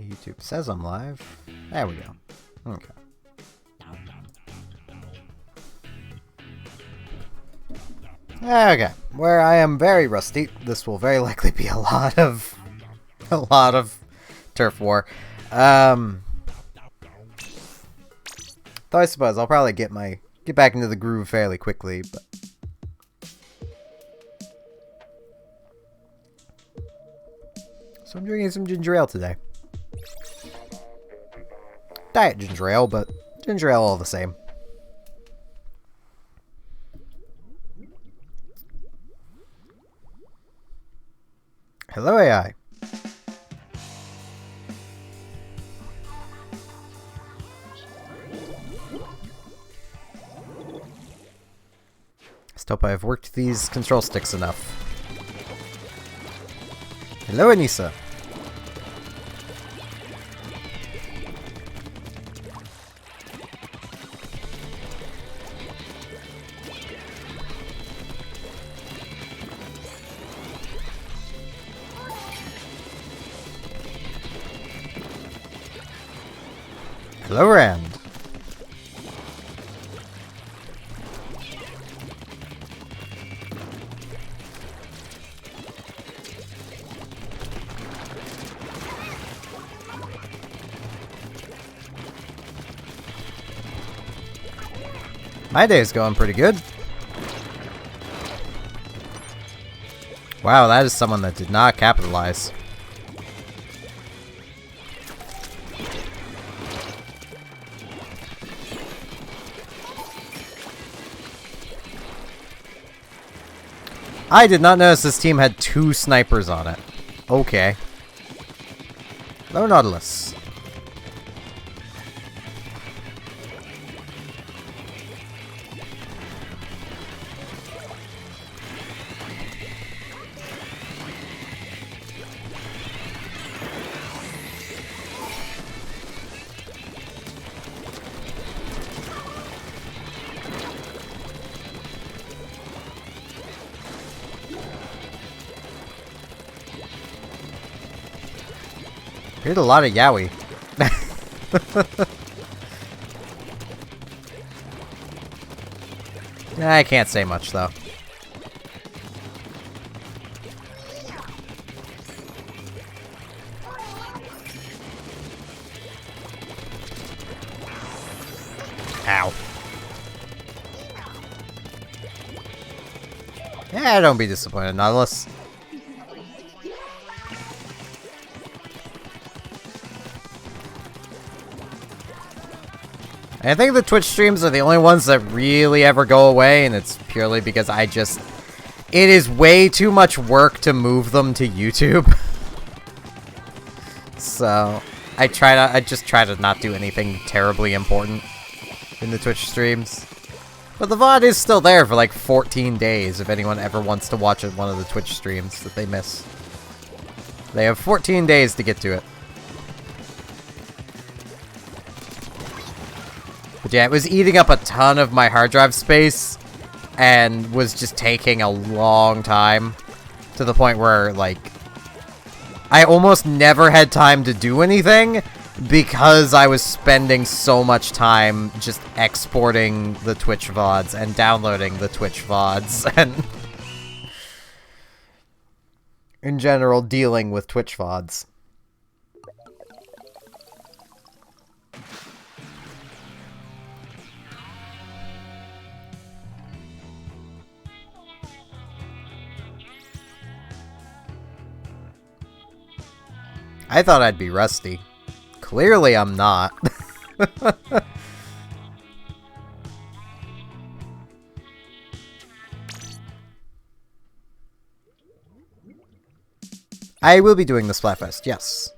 YouTube says I'm live. There we go. Okay. Okay. Where I am very rusty, this will very likely be a lot of turf war. Though I suppose I'll probably get back into the groove fairly quickly, but so I'm drinking some ginger ale today. Diet ginger ale, but ginger ale all the same. Hello, AI. Let's hope I've worked these control sticks enough. Hello, Anissa. Hello, Rand. My day's going pretty good. Wow, that is someone that did not capitalize. I did not notice this team had 2 snipers on it. Okay. Hello, Nautilus. Here's a lot of yaoi. I can't say much though. Ow. Yeah, don't be disappointed, Nautilus. I think the Twitch streams are the only ones that really ever go away, and it's purely because it is way too much work to move them to YouTube. So, I just try to not do anything terribly important in the Twitch streams. But the VOD is still there for like 14 days if anyone ever wants to watch one of the Twitch streams that they miss. They have 14 days to get to it. But yeah, it was eating up a ton of my hard drive space and was just taking a long time to the point where, like, I almost never had time to do anything because I was spending so much time just exporting the Twitch VODs and downloading the Twitch VODs and in general dealing with Twitch VODs. I thought I'd be rusty. Clearly I'm not. I will be doing the Splatfest, yes.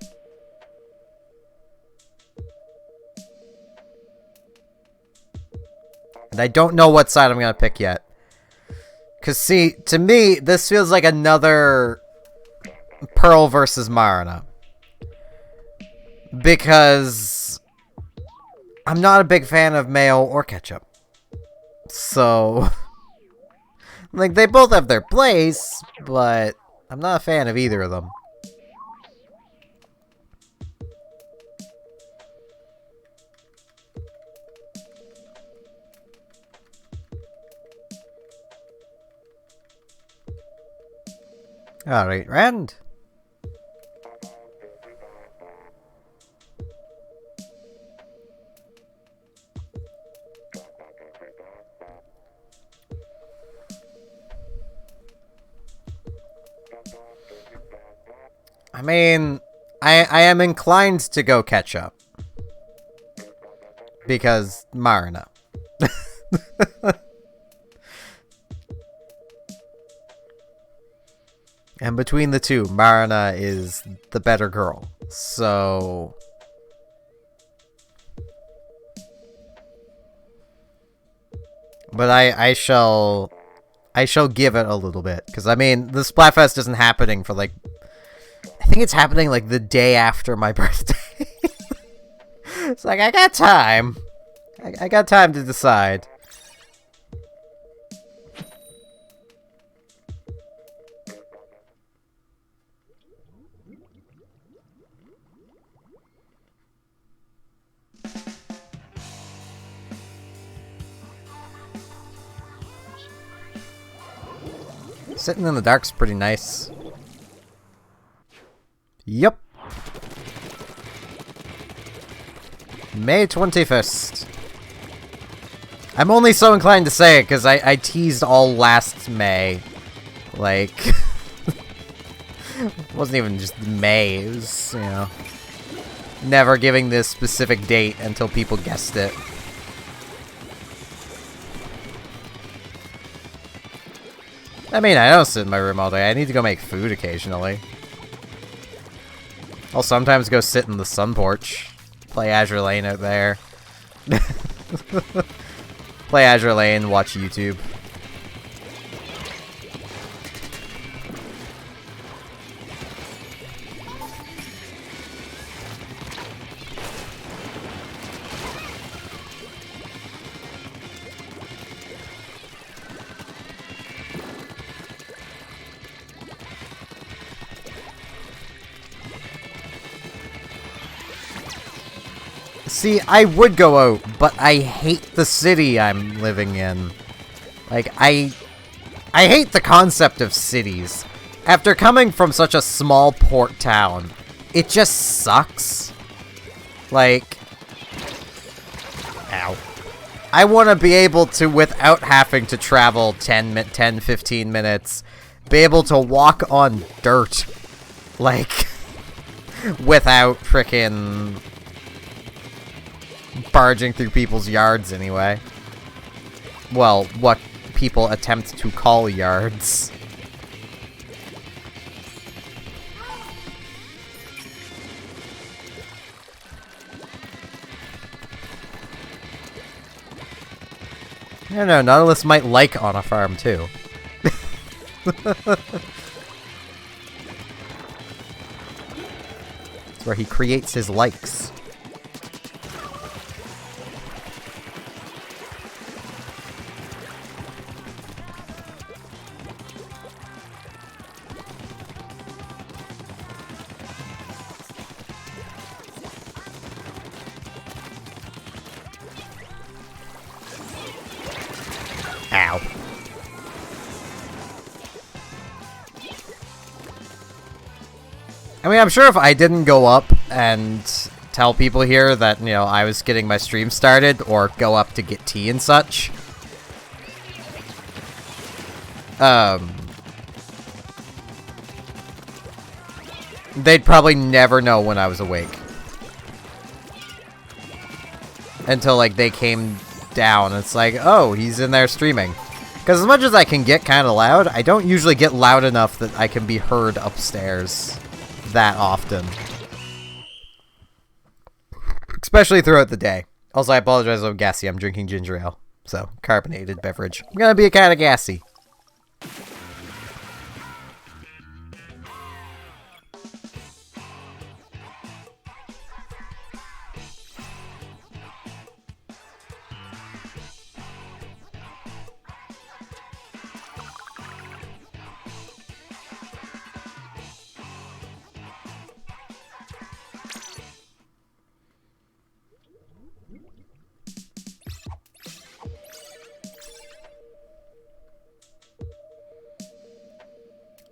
And I don't know what side I'm gonna pick yet. Cause see, to me, this feels like another Pearl versus Marina. Because I'm not a big fan of mayo or ketchup. So, like, they both have their place, but I'm not a fan of either of them. Alright, Rand. I mean, I am inclined to go catch up. Because Marina. And between the two, Marina is the better girl. So... But I shall give it a little bit. Because, I mean, the Splatfest isn't happening for, like... I think it's happening, like, the day after my birthday. It's like, I got time. I got time to decide. Sitting in the dark's pretty nice. Yep. May 21st. I'm only so inclined to say it because I teased all last May. Like... it wasn't even just May, it was, you know... never giving this specific date until people guessed it. I mean, I don't sit in my room all day. I need to go make food occasionally. I'll sometimes go sit in the sun porch. Play Azure Lane out there. Play Azure Lane, watch YouTube. See, I would go out, but I hate the city I'm living in. Like, I hate the concept of cities. After coming from such a small port town, it just sucks. Like... Ow. I want to be able to, without having to travel 10-15 minutes, be able to walk on dirt. Like, without frickin' barging through people's yards anyway. Well, what people attempt to call yards. I don't know, Nautilus might like on a farm too. It's where he creates his likes. Ow. I mean, I'm sure if I didn't go up and tell people here that, you know, I was getting my stream started, or go up to get tea and such, they'd probably never know when I was awake. Until, like, they came down. It's like, oh, he's in there streaming. Because as much as I can get kind of loud, I don't usually get loud enough that I can be heard upstairs that often. Especially throughout the day. Also, I apologize, I'm gassy. I'm drinking ginger ale. So, carbonated beverage. I'm gonna be a kind of gassy.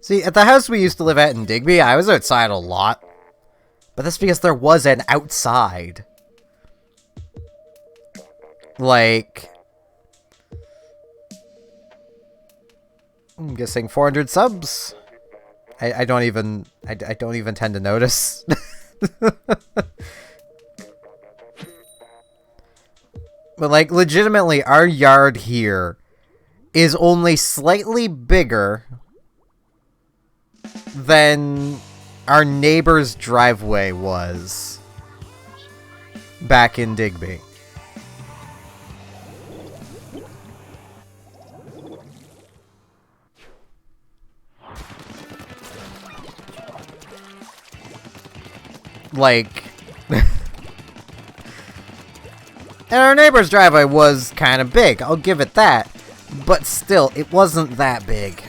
See, at the house we used to live at in Digby, I was outside a lot. But that's because there was an outside. Like... I'm guessing 400 subs. I don't even tend to notice. But like legitimately our yard here is only slightly bigger than our neighbor's driveway was back in Digby. Like, and our neighbor's driveway was kind of big, I'll give it that. But still, it wasn't that big.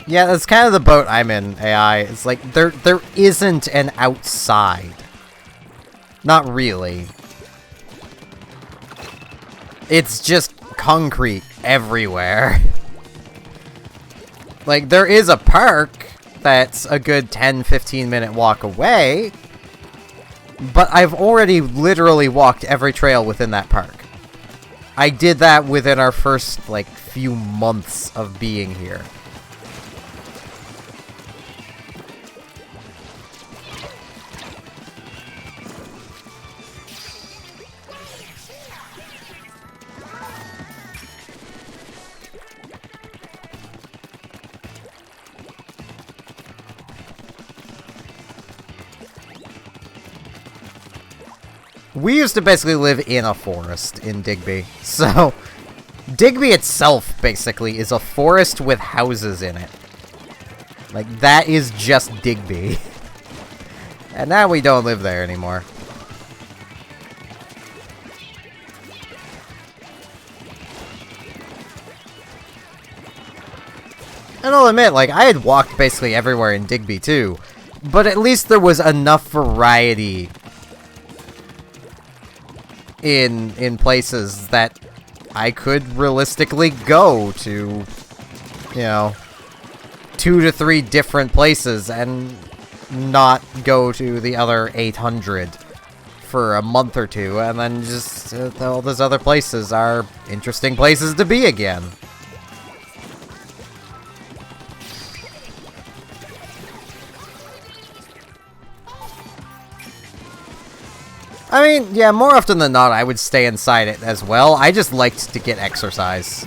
Yeah, that's kind of the boat I'm in, AI. It's like, there isn't an outside. Not really. It's just concrete everywhere. Like, there is a park that's a good 10-15 minute walk away, but I've already literally walked every trail within that park. I did that within our first, like, few months of being here. We used to basically live in a forest in Digby, so Digby itself basically is a forest with houses in it. Like, that is just Digby. And now we don't live there anymore. And I'll admit, like, I had walked basically everywhere in Digby too, but at least there was enough variety in places that I could realistically go to, you know, 2 to 3 different places and not go to the other 800 for a month or two, and then just all those other places are interesting places to be again. I mean, yeah, more often than not, I would stay inside it as well. I just liked to get exercise.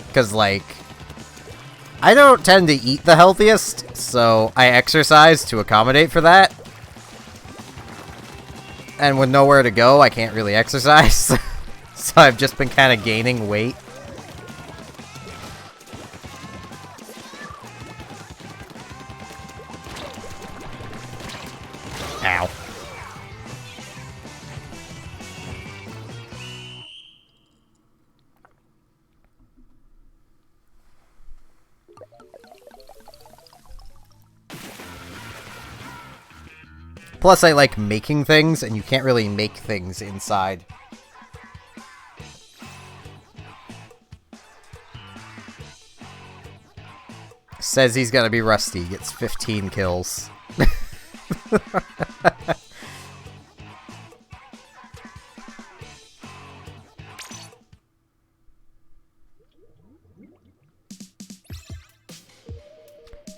Because, like, I don't tend to eat the healthiest, so I exercise to accommodate for that. And with nowhere to go, I can't really exercise. So I've just been kind of gaining weight. Ow. Plus, I like making things, and you can't really make things inside. Says he's gonna be rusty, gets 15 kills.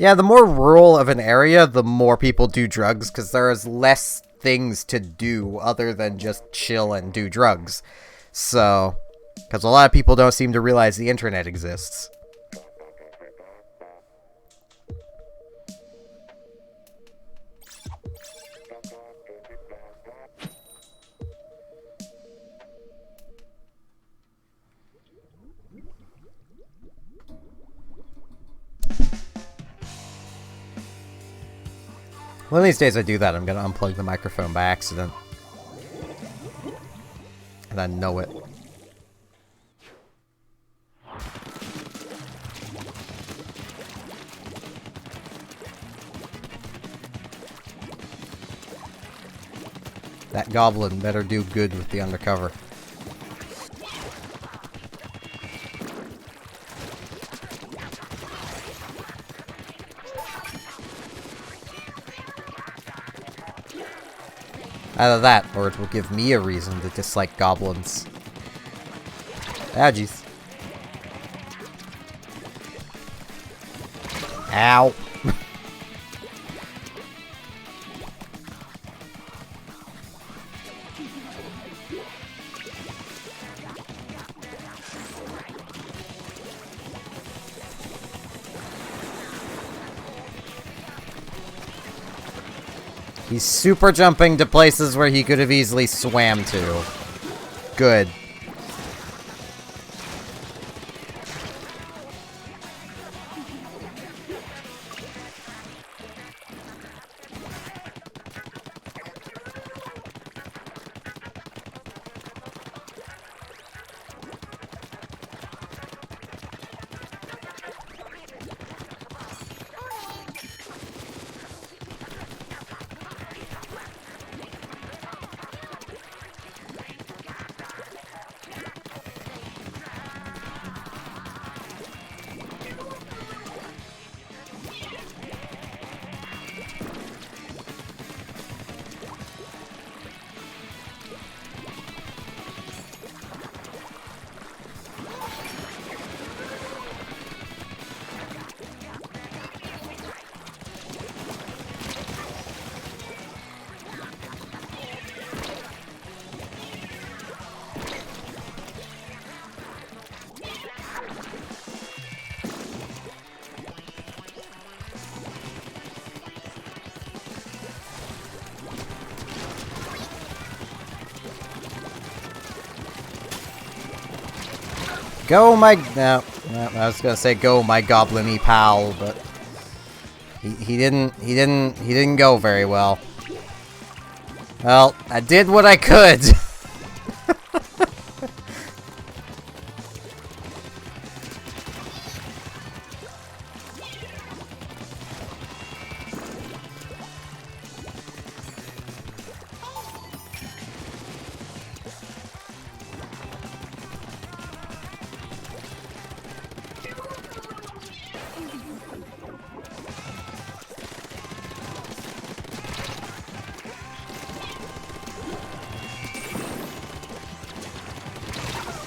Yeah, the more rural of an area, the more people do drugs, because there is less things to do other than just chill and do drugs. So, because a lot of people don't seem to realize the internet exists. One of these days I do that, I'm gonna unplug the microphone by accident. And and I know it. That goblin better do good with the undercover. Either that, or it will give me a reason to dislike goblins. Ah, jeez. Ow. He's super jumping to places where he could have easily swam to. Good. Go my... No, I was gonna say go my goblin-y pal, but... He didn't go very well. Well, I did what I could!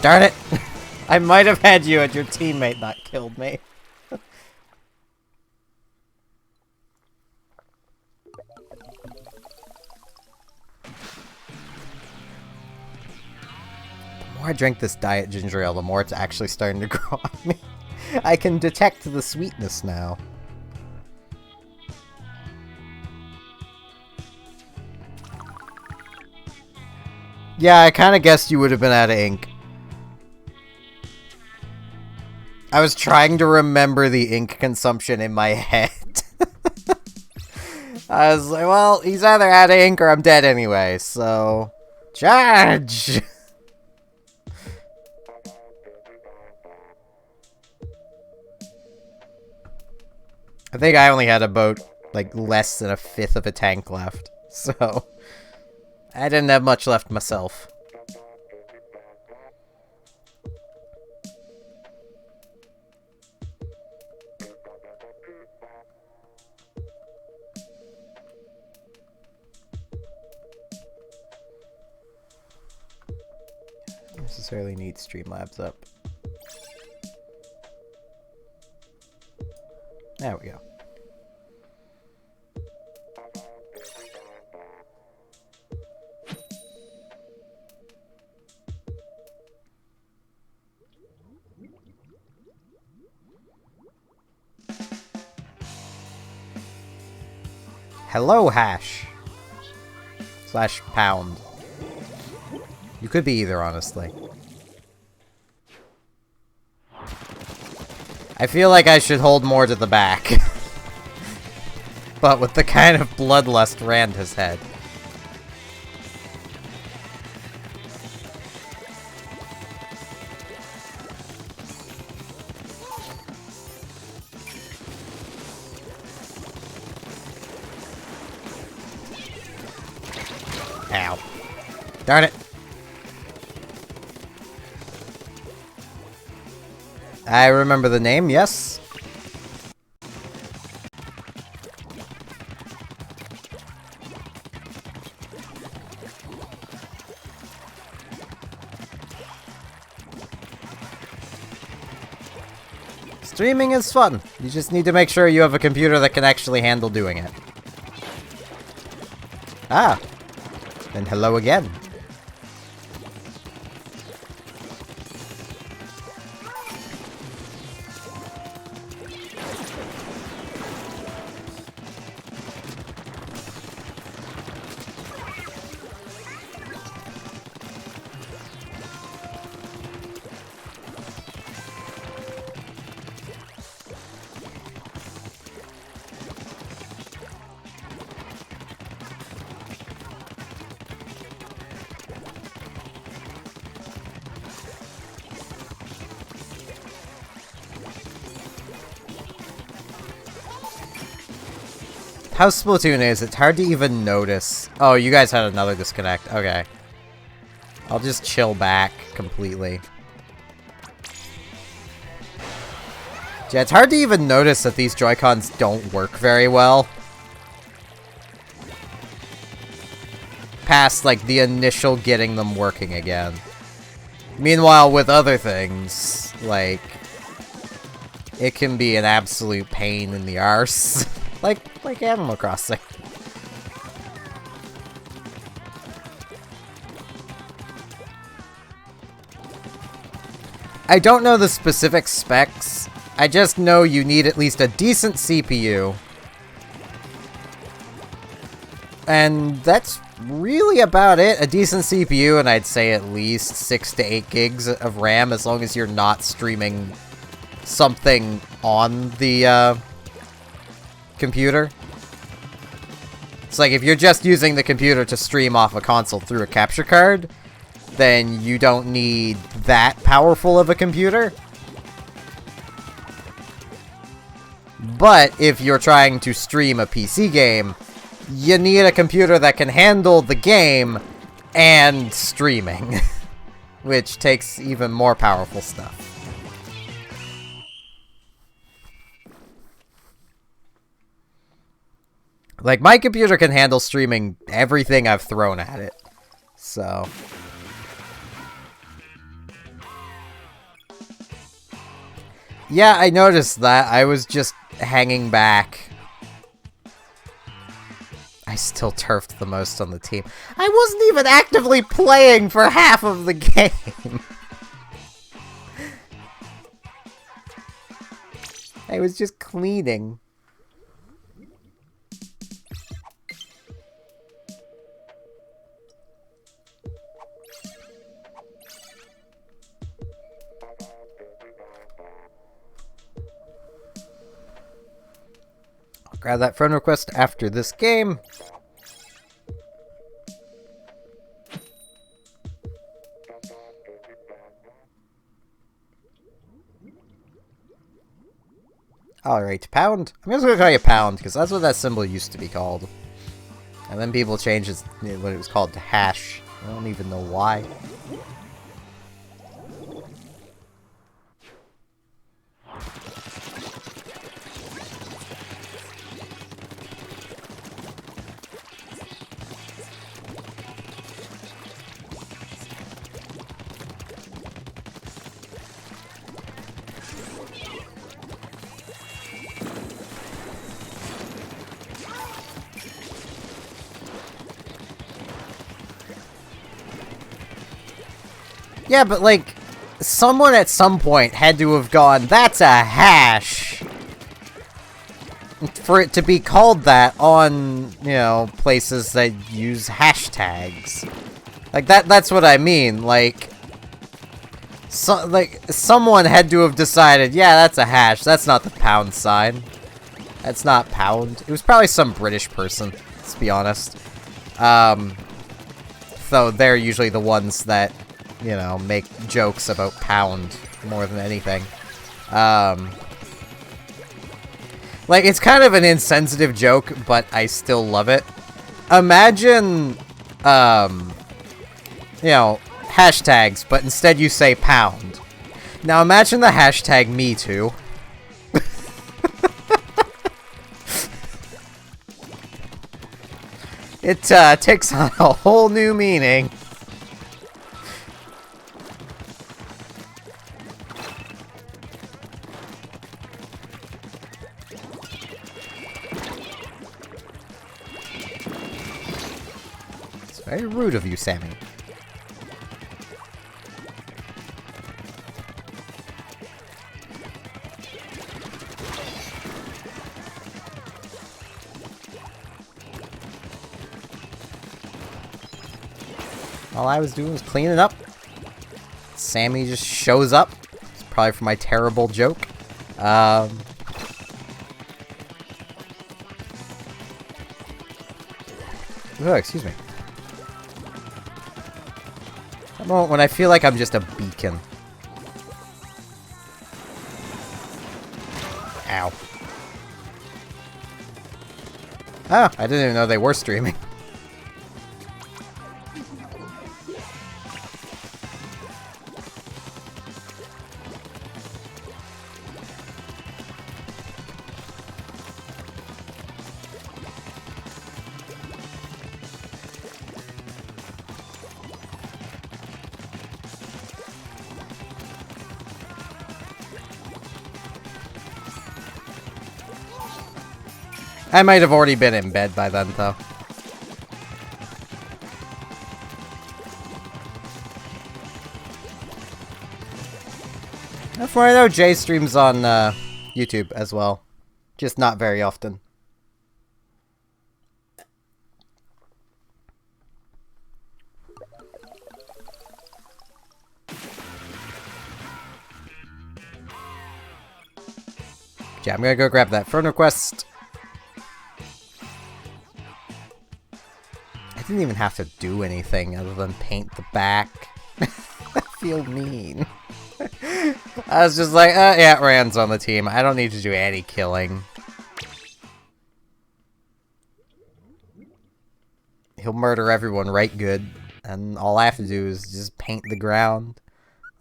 Darn it! I might have had you had your teammate not killed me. The more I drink this diet ginger ale, the more it's actually starting to grow on me. I can detect the sweetness now. Yeah, I kind of guessed you would have been out of ink. I was trying to remember the ink consumption in my head. I was like, well, he's either out of ink or I'm dead anyway, so... Charge! I think I only had about, like, less than a fifth of a tank left, so... I didn't have much left myself. Necessarily need Streamlabs up. There we go. Hello, hash. Slash pound. You could be either, honestly. I feel like I should hold more to the back. But with the kind of bloodlust Rand has had. Darn it. I remember the name, yes. Streaming is fun. You just need to make sure you have a computer that can actually handle doing it. Ah. And hello again. How Splatoon is, it's hard to even notice. Oh, you guys had another disconnect. Okay. I'll just chill back completely. Yeah, it's hard to even notice that these Joy-Cons don't work very well. Past, like, the initial getting them working again. Meanwhile, with other things, like, it can be an absolute pain in the arse. like Animal Crossing. I don't know the specific specs. I just know you need at least a decent CPU. And that's really about it. A decent CPU, and I'd say at least 6 to 8 gigs of RAM, as long as you're not streaming something on the computer. It's like if you're just using the computer to stream off a console through a capture card, then you don't need that powerful of a computer. But if you're trying to stream a PC game, you need a computer that can handle the game and streaming, which takes even more powerful stuff. Like, my computer can handle streaming everything I've thrown at it, so... Yeah, I noticed that. I was just hanging back. I still turfed the most on the team. I wasn't even actively playing for half of the game. I was just cleaning. Grab that friend request after this game. Alright, pound. I'm just gonna call you pound, because that's what that symbol used to be called. And then people changed what it was called to hash. I don't even know why. Yeah, but like, someone at some point had to have gone, that's a hash! For it to be called that on, you know, places that use hashtags. Like, that's what I mean, like... someone had to have decided, yeah, that's a hash, that's not the pound sign. That's not pound. It was probably some British person, let's be honest. So they're usually the ones that, you know, make jokes about pound more than anything. Like, it's kind of an insensitive joke, but I still love it. Imagine, you know, hashtags, but instead you say pound. Now imagine the hashtag me too. It takes on a whole new meaning. It's very rude of you, Sammy. All I was doing was cleaning up. Sammy just shows up. It's probably for my terrible joke. Oh, excuse me. That moment when I feel like I'm just a beacon. Ow. Oh, I didn't even know they were streaming. I might have already been in bed by then, though. For I know, Jay streams on YouTube as well. Just not very often. Yeah, I'm gonna go grab that friend request. I didn't even have to do anything other than paint the back. I feel mean. I was just like, yeah, Rand's on the team. I don't need to do any killing. He'll murder everyone right good. And all I have to do is just paint the ground.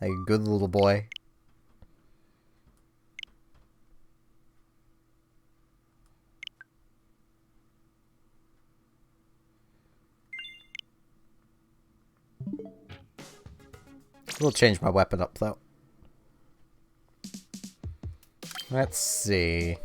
Like a good little boy. We'll change my weapon up, though. Let's see.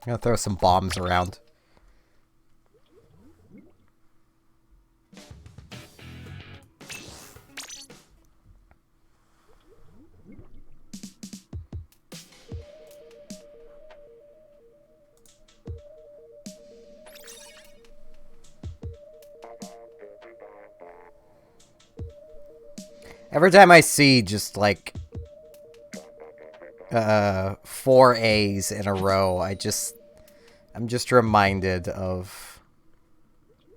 I'm gonna throw some bombs around. Every time I see just like 4 A's in a row, I'm just reminded of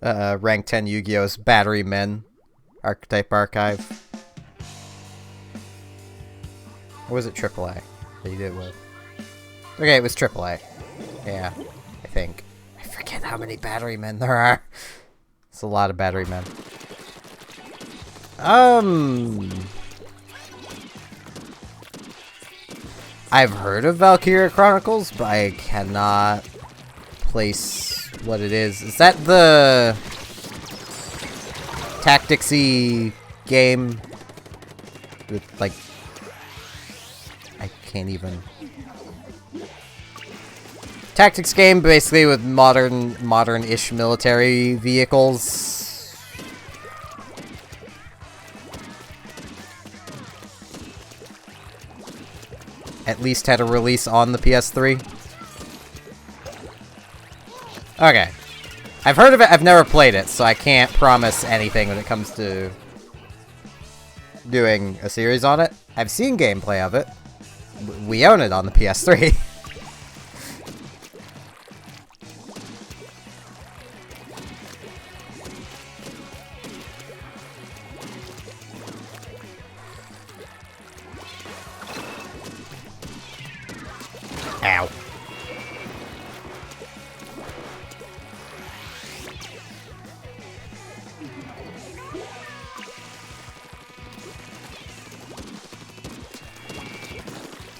Rank 10 Yu-Gi-Oh's Battery Men Archetype Archive. Or was it AAA that you did it with? Okay, it was AAA. Yeah, I think. I forget how many Battery Men there are. It's a lot of Battery Men. I've heard of Valkyria Chronicles, but I cannot place what it is. Is that the tacticsy game with like I can't even tactics game basically with modern-ish military vehicles? At least had a release on the PS3. Okay. I've heard of it, I've never played it, so I can't promise anything when it comes to doing a series on it. I've seen gameplay of it. We own it on the PS3. Ow.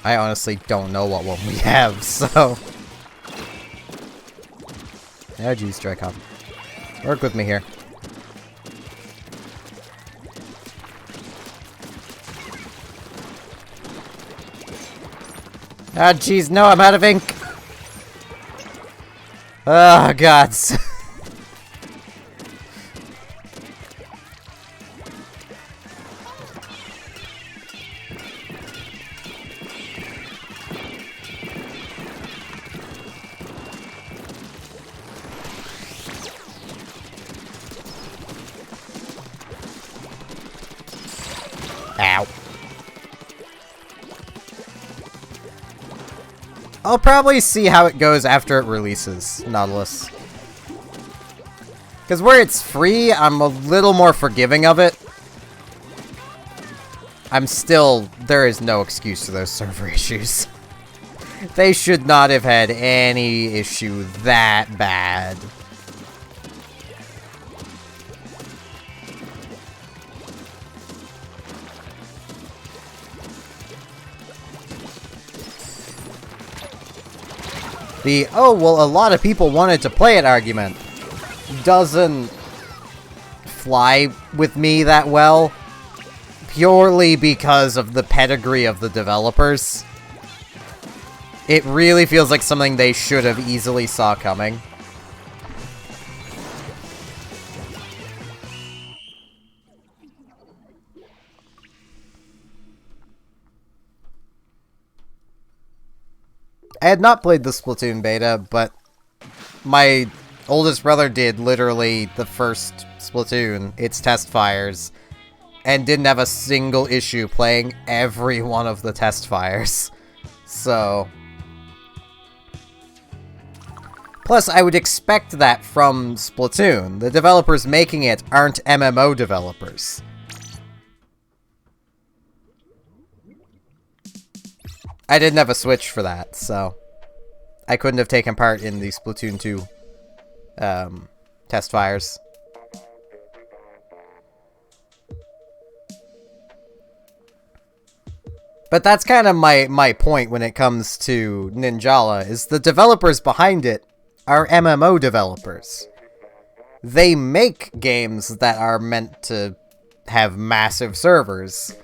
I honestly don't know what one we have, so... Oh, jeez, Dracon. Work with me here. Ah, jeez, no, I'm out of ink! Oh, gods. Ow. I'll probably see how it goes after it releases, Nautilus. Because where it's free, I'm a little more forgiving of it. I'm still... There is no excuse to those server issues. They should not have had any issue that bad. The, oh, well, a lot of people wanted to play it argument doesn't fly with me that well, purely because of the pedigree of the developers. It really feels like something they should have easily saw coming. I had not played the Splatoon beta, but my oldest brother did literally the first Splatoon, its test fires, and didn't have a single issue playing every one of the test fires. So... Plus, I would expect that from Splatoon. The developers making it aren't MMO developers. I didn't have a Switch for that, so I couldn't have taken part in the Splatoon 2 test fires. But that's kind of my point when it comes to Ninjala, is the developers behind it are MMO developers. They make games that are meant to have massive servers.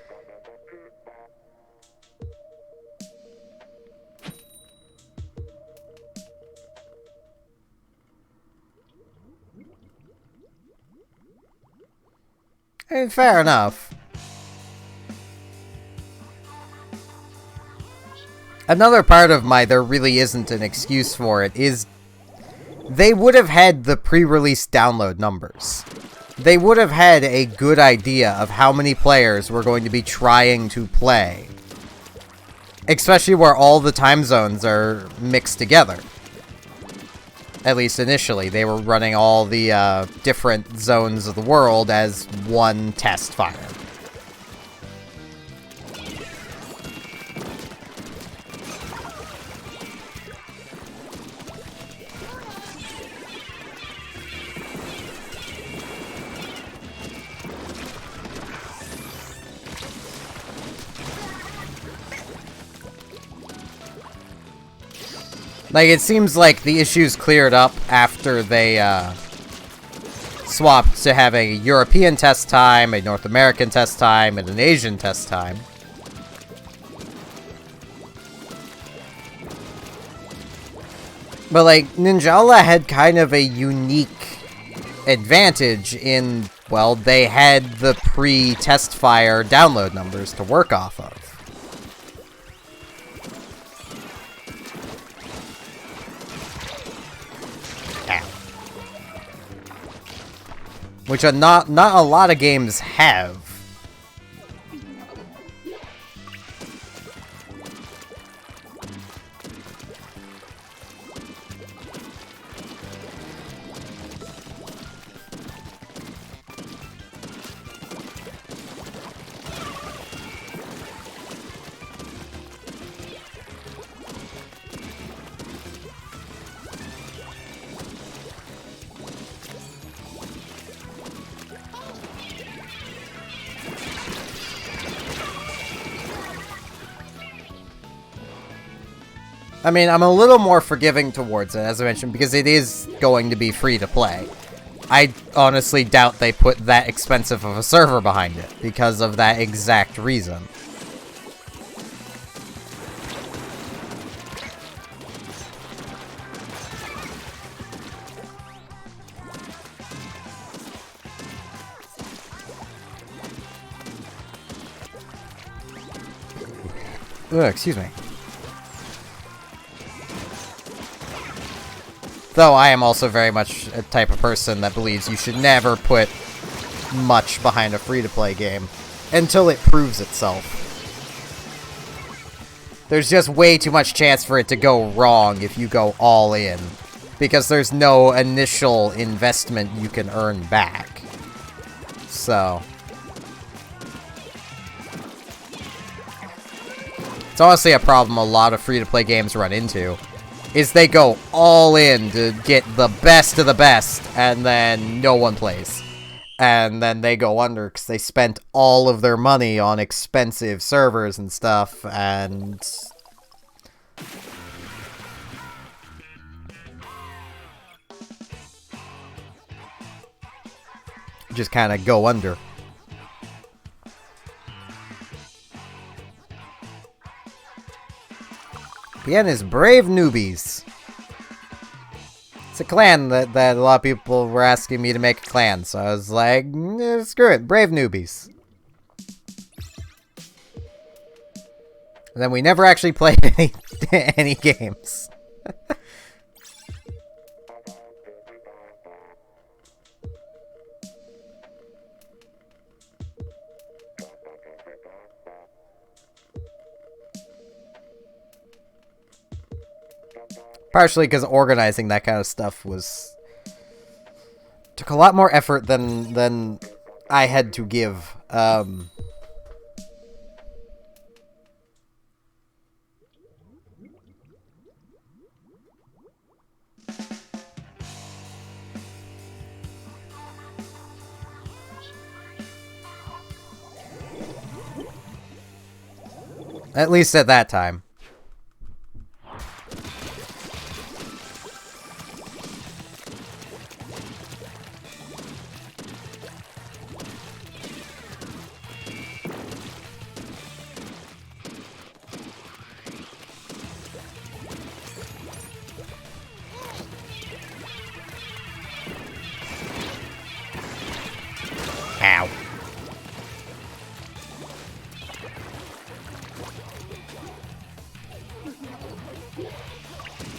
I mean, fair enough. Another part of my there really isn't an excuse for it is they would have had the pre-release download numbers. They would have had a good idea of how many players were going to be trying to play. Especially where all the time zones are mixed together. At least initially, they were running all the different zones of the world as one test fire. Like, it seems like the issues cleared up after they, swapped to have a European test time, a North American test time, and an Asian test time. But, like, Ninjala had kind of a unique advantage in, well, they had the pre-test fire download numbers to work off of. Which are not a lot of games have. I mean, I'm a little more forgiving towards it, as I mentioned, because it is going to be free to play. I honestly doubt they put that expensive of a server behind it, because of that exact reason. Ugh, excuse me. Though I am also very much a type of person that believes you should never put much behind a free-to-play game until it proves itself. There's just way too much chance for it to go wrong if you go all in, because there's no initial investment you can earn back. So it's honestly a problem a lot of free-to-play games run into, is they go all in to get the best of the best, and then no one plays. And then they go under because they spent all of their money on expensive servers and stuff, and just kind of go under. Again is Brave Newbies. It's a clan that a lot of people were asking me to make a clan, so I was like, screw it, Brave Newbies. And then we never actually played any games. Partially because organizing that kind of stuff took a lot more effort than I had to give. At least at that time. Ow.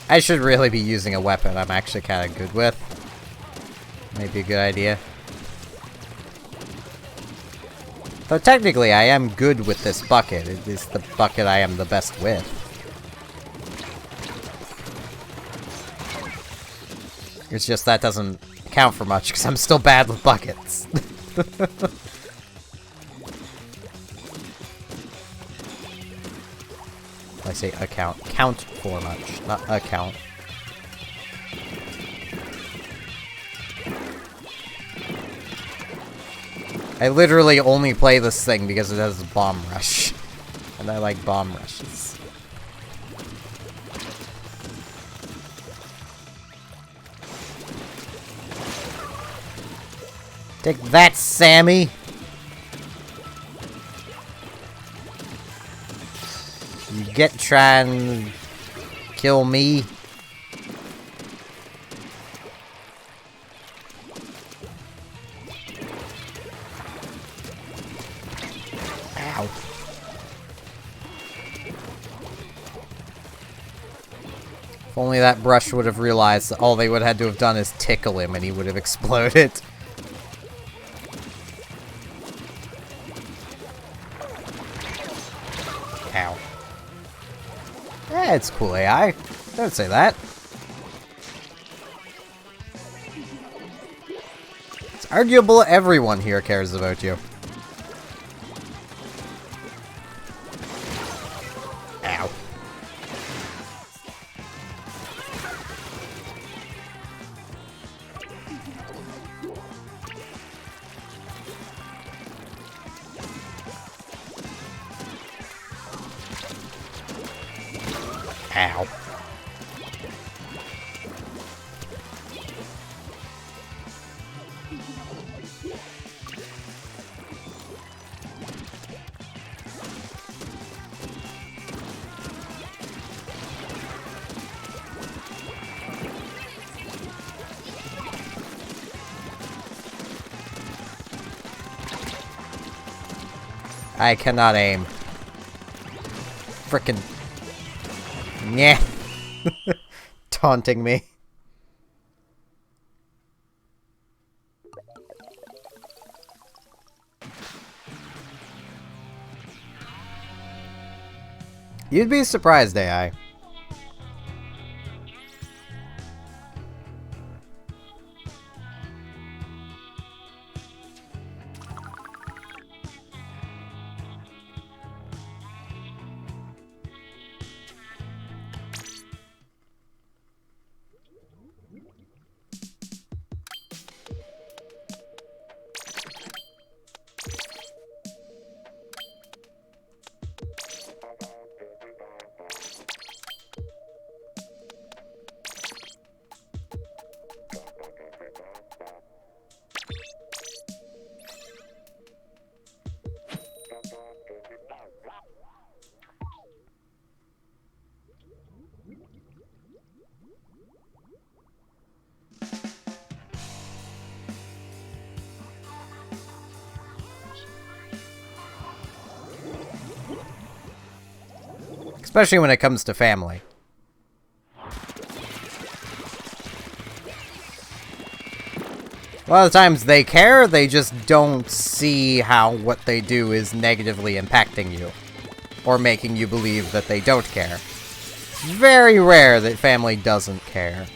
I should really be using a weapon I'm actually kind of good with. Maybe a good idea. Though technically I am good with this bucket. It is the bucket I am the best with. It's just that doesn't count for much because I'm still bad with buckets. I say account. Count for much, not account. I literally only play this thing because it has a bomb rush. And I like bomb rushes. Take that, Sammy! You get trying to kill me? Ow. If only that brush would have realized that all they would have had to have done is tickle him and he would have exploded. Ow. Eh, it's cool AI. Don't say that. It's arguable everyone here cares about you. Ow. Ow. I cannot aim. Frickin'. Nyeh. Taunting me. You'd be surprised, AI. Especially when it comes to family. A lot of times they care, they just don't see how what they do is negatively impacting you. Or making you believe that they don't care. It's very rare that family doesn't care.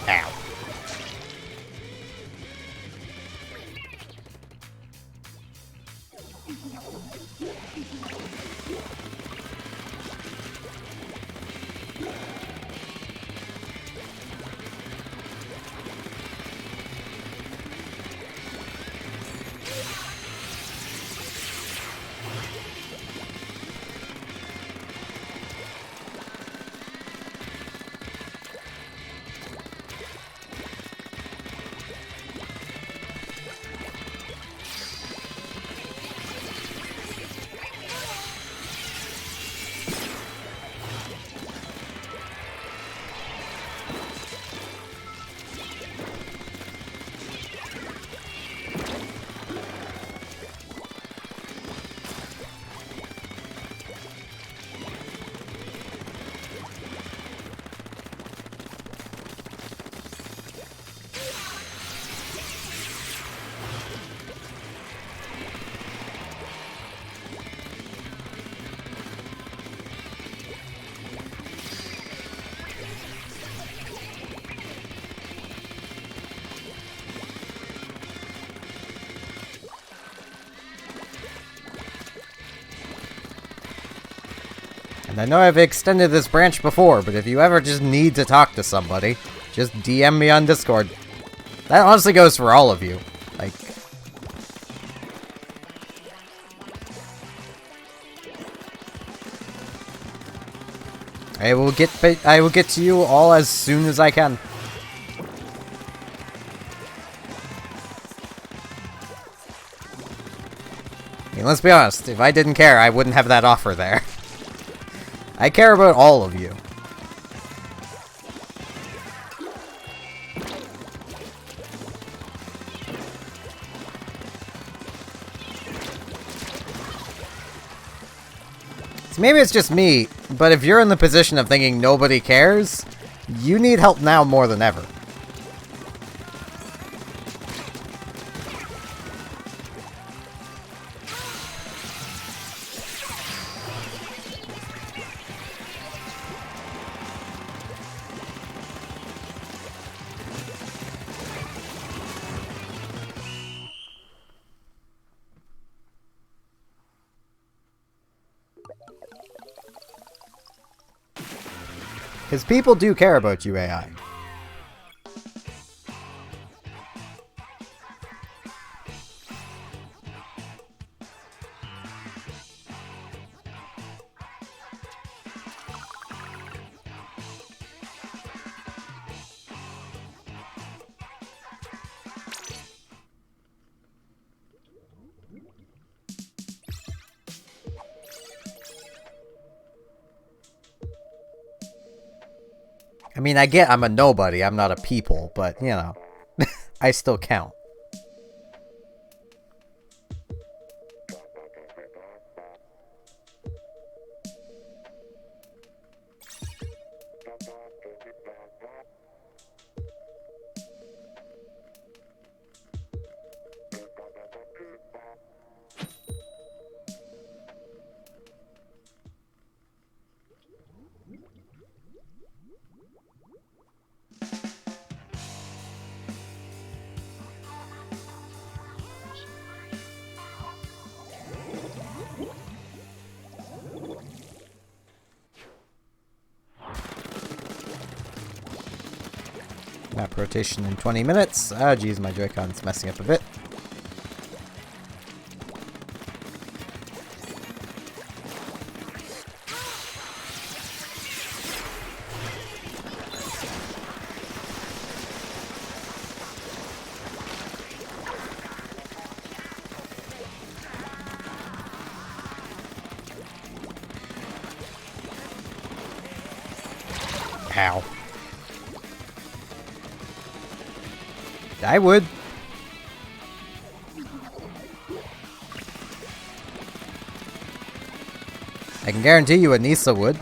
Ow. And I know I've extended this branch before, but if you ever just need to talk to somebody, just DM me on Discord. That honestly goes for all of you. Like... I will get to you all as soon as I can. I mean, let's be honest, if I didn't care, I wouldn't have that offer there. I care about all of you. So maybe it's just me, but if you're in the position of thinking nobody cares, you need help now more than ever. Because people do care about you, AI. I mean, I get I'm a nobody, I'm not a people, but, you know, I still count. Map rotation in 20 minutes. Ah, geez, my Joy-Con's messing up a bit. Ow. I would. I can guarantee you Anissa would.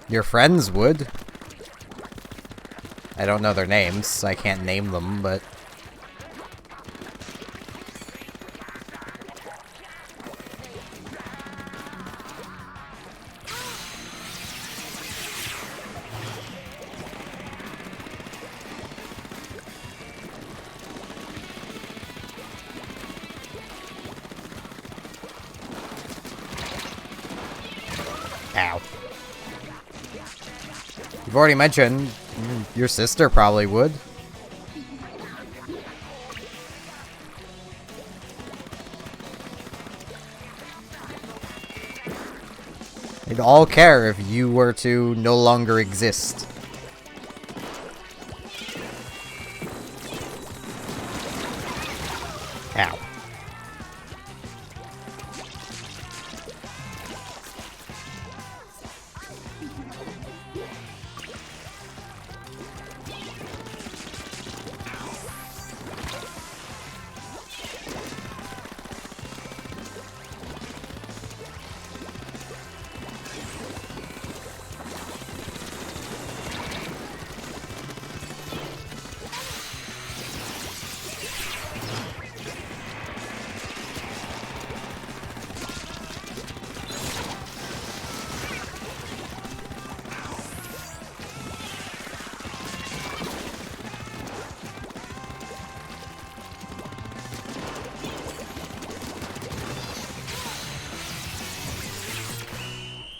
Your friends would. I don't know their names, so I can't name them, but... Ow. You've already mentioned your sister probably would. They'd all care if you were to no longer exist. Ow.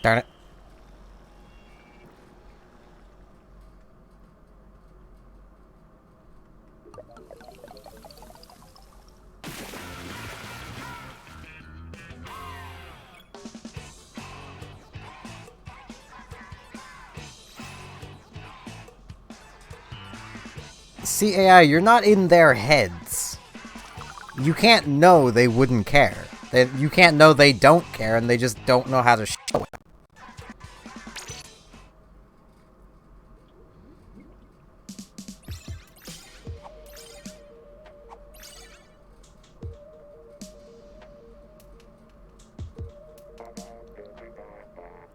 Darn it. See, AI, you're not in their heads. You can't know they wouldn't care. You can't know they don't care, and they just don't know how to show it.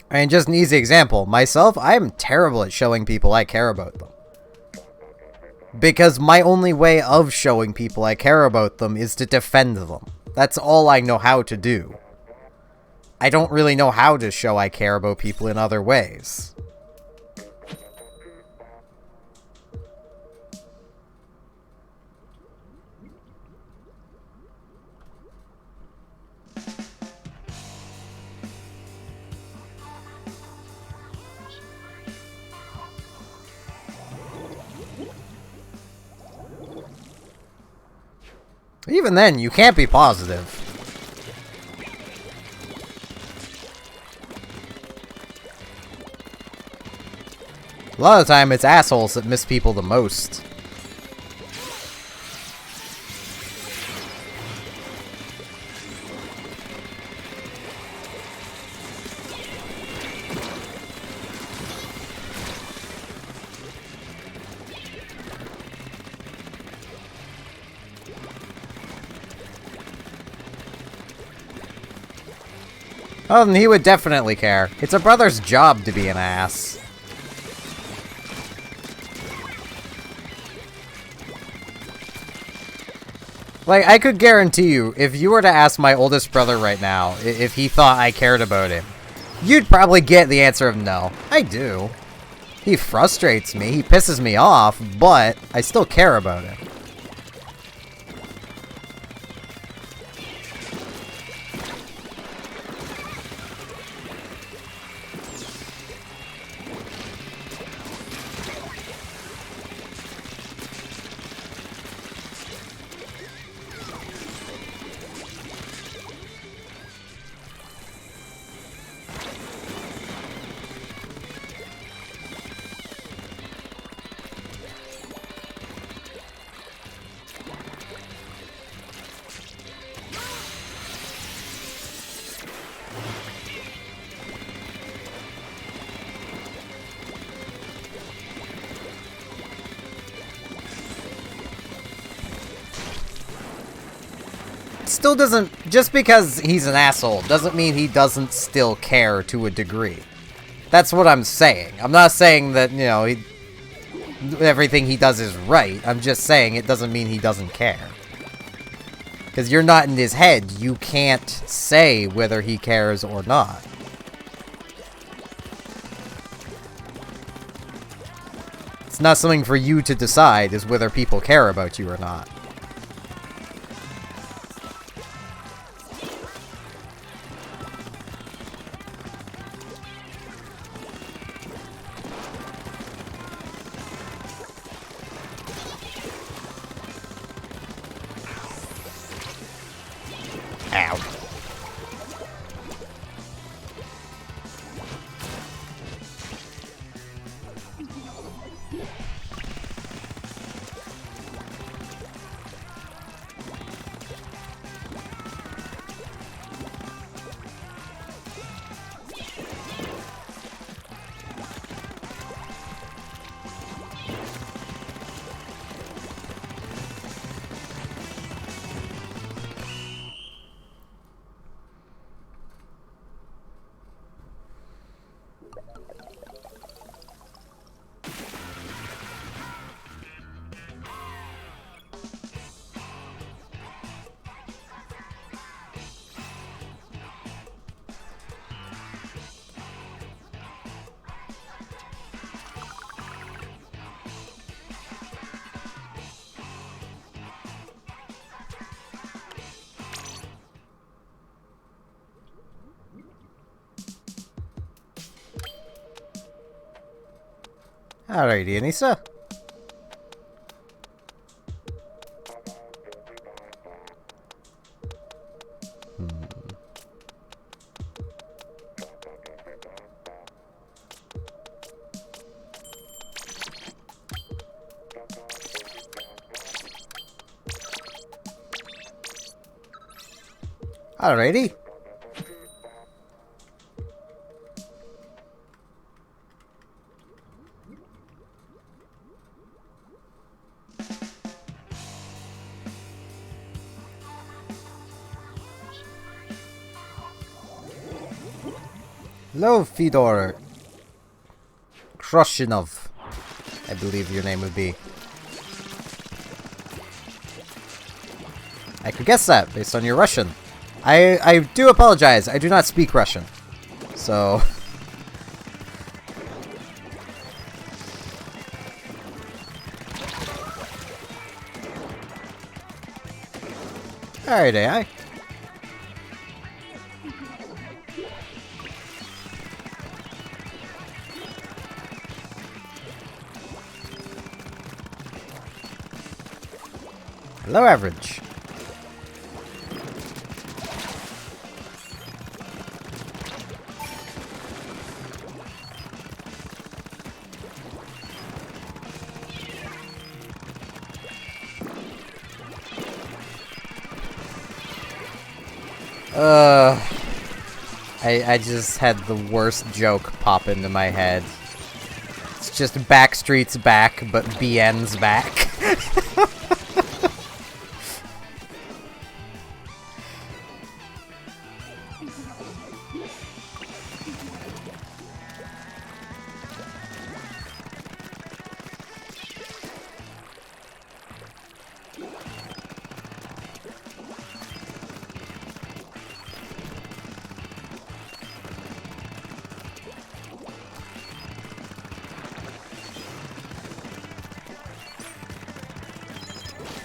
I mean, just an easy example. Myself, I'm terrible at showing people I care about them. Because my only way of showing people I care about them is to defend them. That's all I know how to do. I don't really know how to show I care about people in other ways. Even then, you can't be positive. A lot of the time, it's assholes that miss people the most. Oh, then he would definitely care. It's a brother's job to be an ass. Like, I could guarantee you, if you were to ask my oldest brother right now if he thought I cared about him, you'd probably get the answer of no. I do. He frustrates me, he pisses me off, but I still care about him. Still doesn't, just because he's an asshole doesn't mean he doesn't still care to a degree. That's what I'm saying. I'm not saying that, you know, everything he does is right. I'm just saying it doesn't mean he doesn't care. Because you're not in his head. You can't say whether he cares or not. It's not something for you to decide is whether people care about you or not. Ow. Alrighty, Anissa. Alrighty. Hello, Fedor Krushinov, I believe your name would be. I could guess that based on your Russian. I do apologize. I do not speak Russian. So... Alright, AI. Hello, Average. I just had the worst joke pop into my head. It's just Backstreet's back, but BN's back.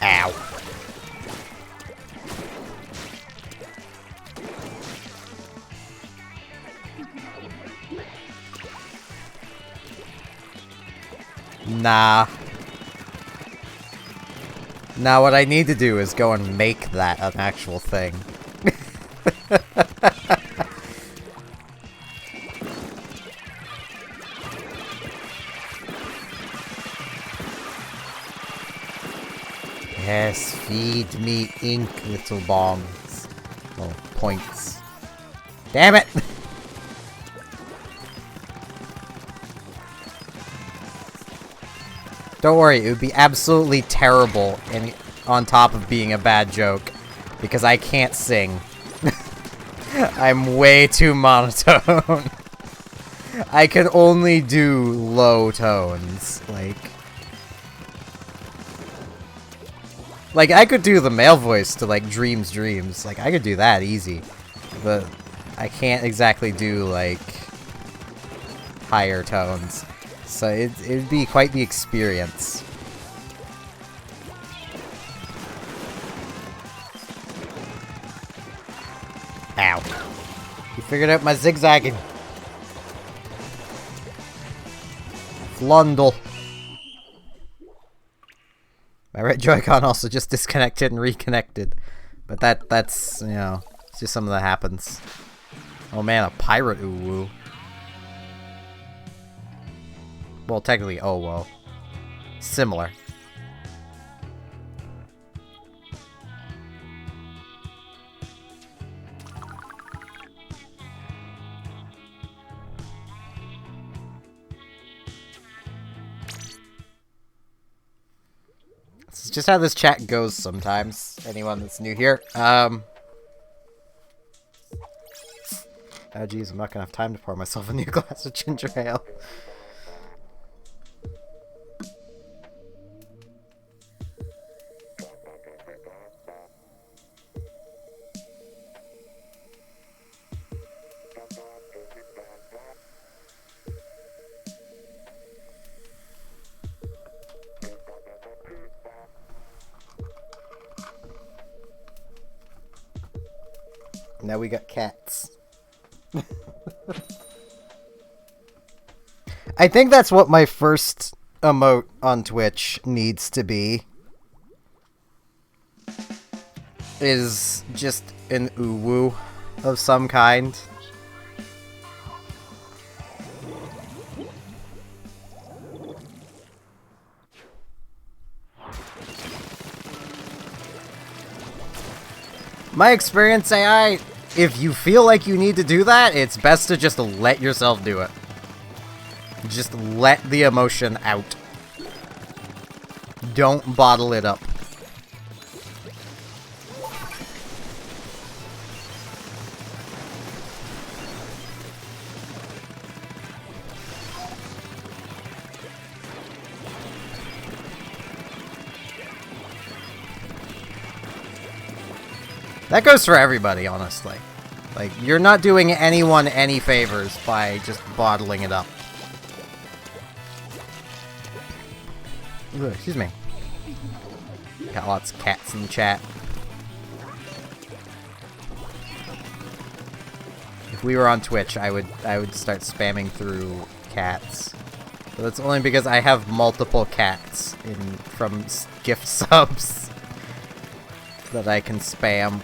Ow. Nah. Now what I need to do is go and make that an actual thing. Yes, feed me ink, little bombs. Oh, points. Damn it! Don't worry, it would be absolutely terrible and on top of being a bad joke, because I can't sing. I'm way too monotone. I can only do low tones, like I could do the male voice to, like, Dreams, Dreams. Like, I could do that easy. But I can't exactly do, like, higher tones. So it'd be quite the experience. Ow. You figured out my zigzagging. Flundle. My right Joy-Con also just disconnected and reconnected. But that's, you know, it's just something that happens. Oh man, a pirate uwu. Well, technically, oh whoa. Similar. This is just how this chat goes sometimes. Anyone that's new here. Oh geez, I'm not gonna have time to pour myself a new glass of ginger ale. Now we got cats. I think that's what my first emote on Twitch needs to be. Is just an uwu of some kind. My experience, AI, if you feel like you need to do that, it's best to just let yourself do it. Just let the emotion out. Don't bottle it up. That goes for everybody, honestly. Like, you're not doing anyone any favors by just bottling it up. Ooh, excuse me. Got lots of cats in the chat. If we were on Twitch, I would start spamming through cats. But that's only because I have multiple cats from gift subs that I can spam.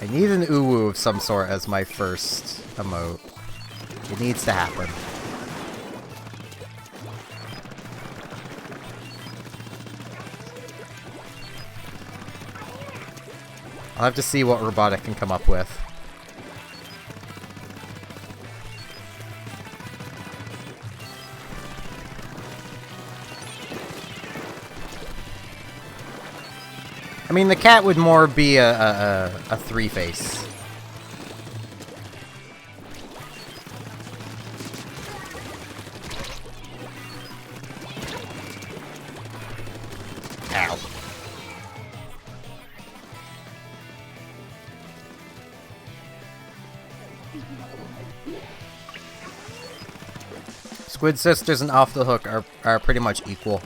I need an uwu of some sort as my first emote. It needs to happen. I'll have to see what Robotic can come up with. I mean, the cat would more be a three-face. Ow. Squid Sisters and Off the Hook are pretty much equal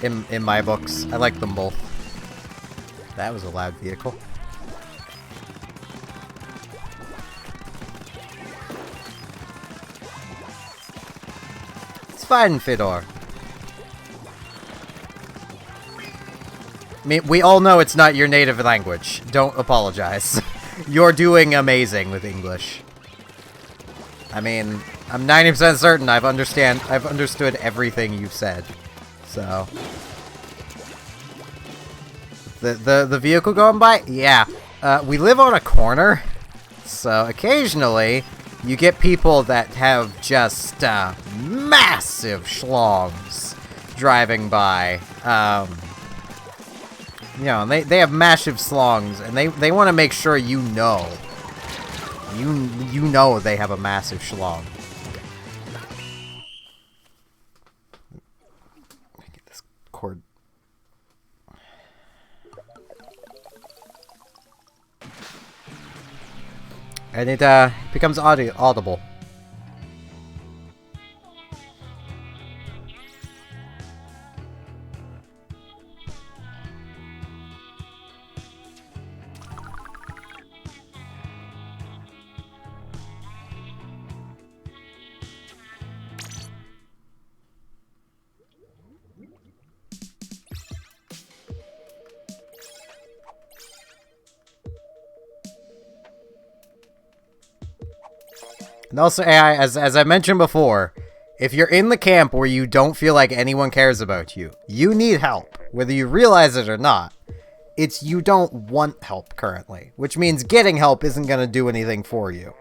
in my books. I like them both. That was a loud vehicle. It's fine, Fedor. I mean, we all know it's not your native language. Don't apologize. You're doing amazing with English. I mean, I'm 90% certain I've understood everything you've said. So... The vehicle going by? Yeah. We live on a corner, so occasionally you get people that have just massive schlongs driving by. You know, they have massive schlongs, and they want to make sure you know. You know they have a massive schlong. Get this cord. And it becomes audible. And also, AI, as I mentioned before, if you're in the camp where you don't feel like anyone cares about you, you need help. Whether you realize it or not, it's you don't want help currently. Which means getting help isn't going to do anything for you.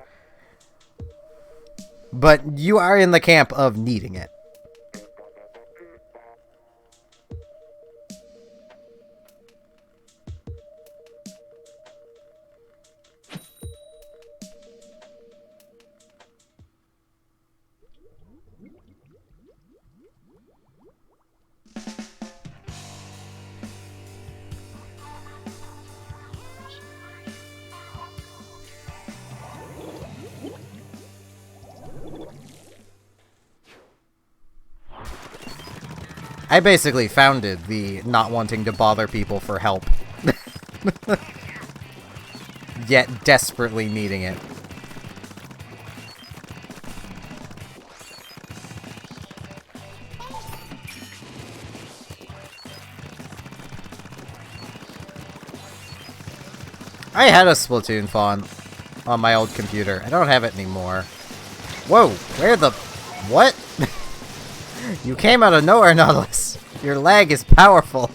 But you are in the camp of needing it. I basically founded the not wanting to bother people for help. Yet desperately needing it. I had a Splatoon font on my old computer. I don't have it anymore. Whoa, where the... What? You came out of nowhere, Nautilus. Your lag is powerful.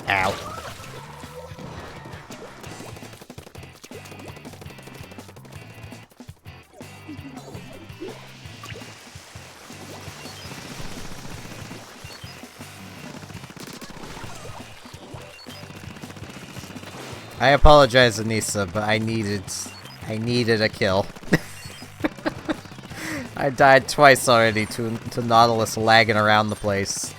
Ow. I apologize, Anissa, but I needed a kill. I died twice already to Nautilus lagging around the place.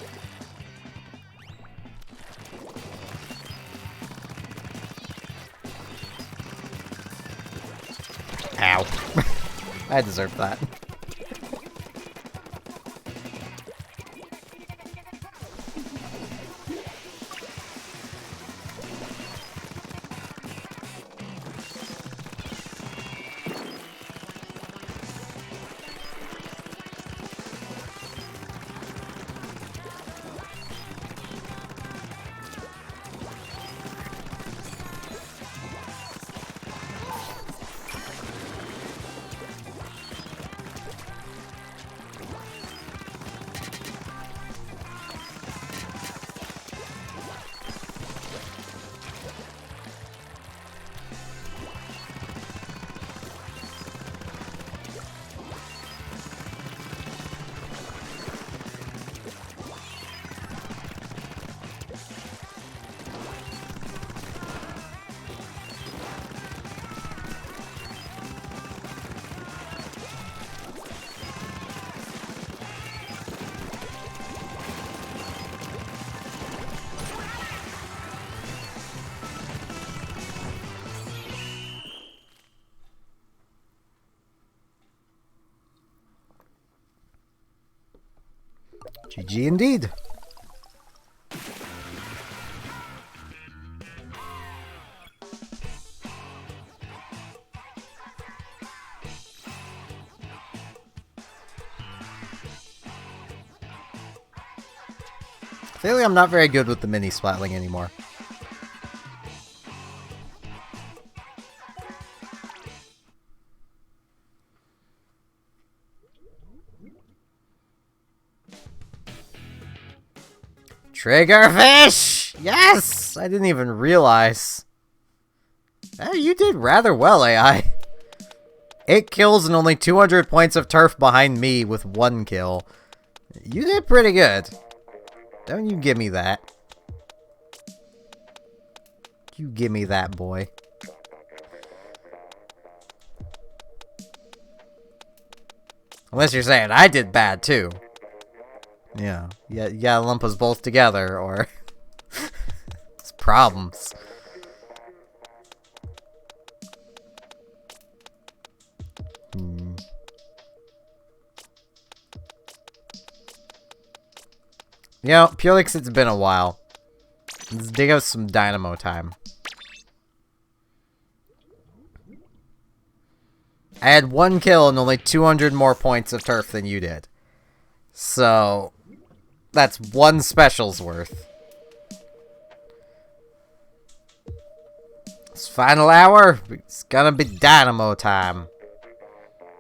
Ow. I deserve that. GG indeed. Clearly, I'm not very good with the mini splatling anymore. Triggerfish! Yes! I didn't even realize. You did rather well, AI. 8 kills and only 200 points of turf behind me with 1 kill. You did pretty good. Don't you give me that. You give me that, boy. Unless you're saying I did bad, too. Yeah, you gotta lump us both together, or... it's problems. You know, purely because it's been a while. Let's dig out some dynamo time. I had 1 kill and only 200 more points of turf than you did. So, that's 1 special's worth. This final hour, it's gonna be dynamo time.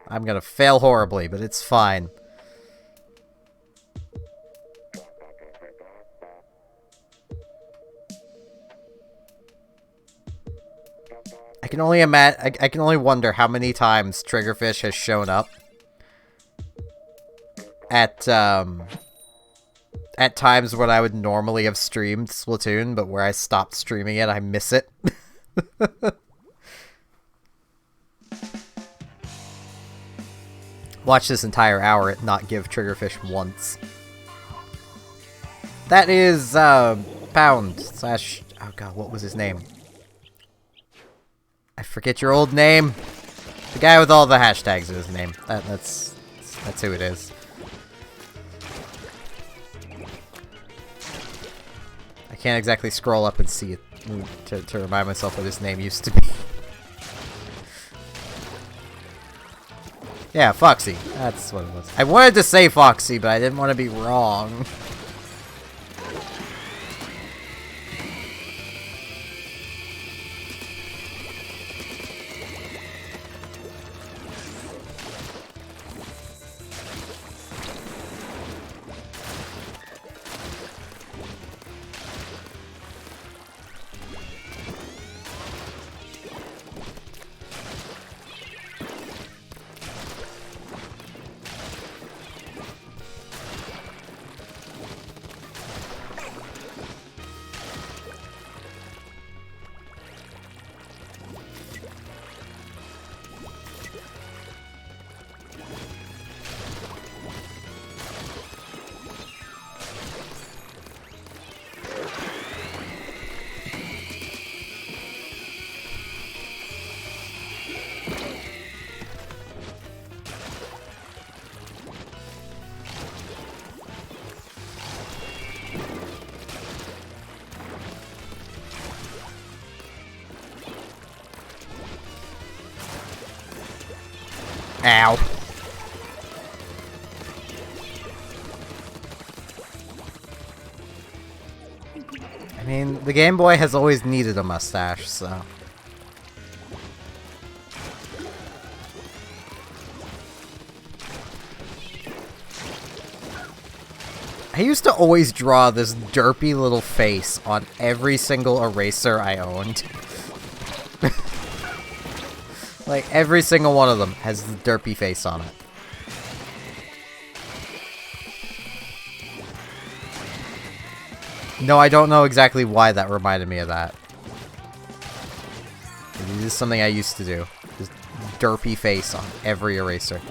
I'm gonna fail horribly, but it's fine. I can only imagine. I can only wonder how many times Triggerfish has shown up at times when I would normally have streamed Splatoon, but where I stopped streaming it, I miss it. Watch this entire hour and not give Triggerfish once. That is Pound slash. Oh god, what was his name? I forget your old name. The guy with all the hashtags is his name. That's who it is. I can't exactly scroll up and see it to remind myself what his name used to be. Yeah, Foxy. That's what it was. I wanted to say Foxy, but I didn't want to be wrong. Ow. I mean, the Game Boy has always needed a mustache, so... I used to always draw this derpy little face on every single eraser I owned. Like, every single one of them has the derpy face on it. No, I don't know exactly why that reminded me of that. It is something I used to do. Just derpy face on every eraser.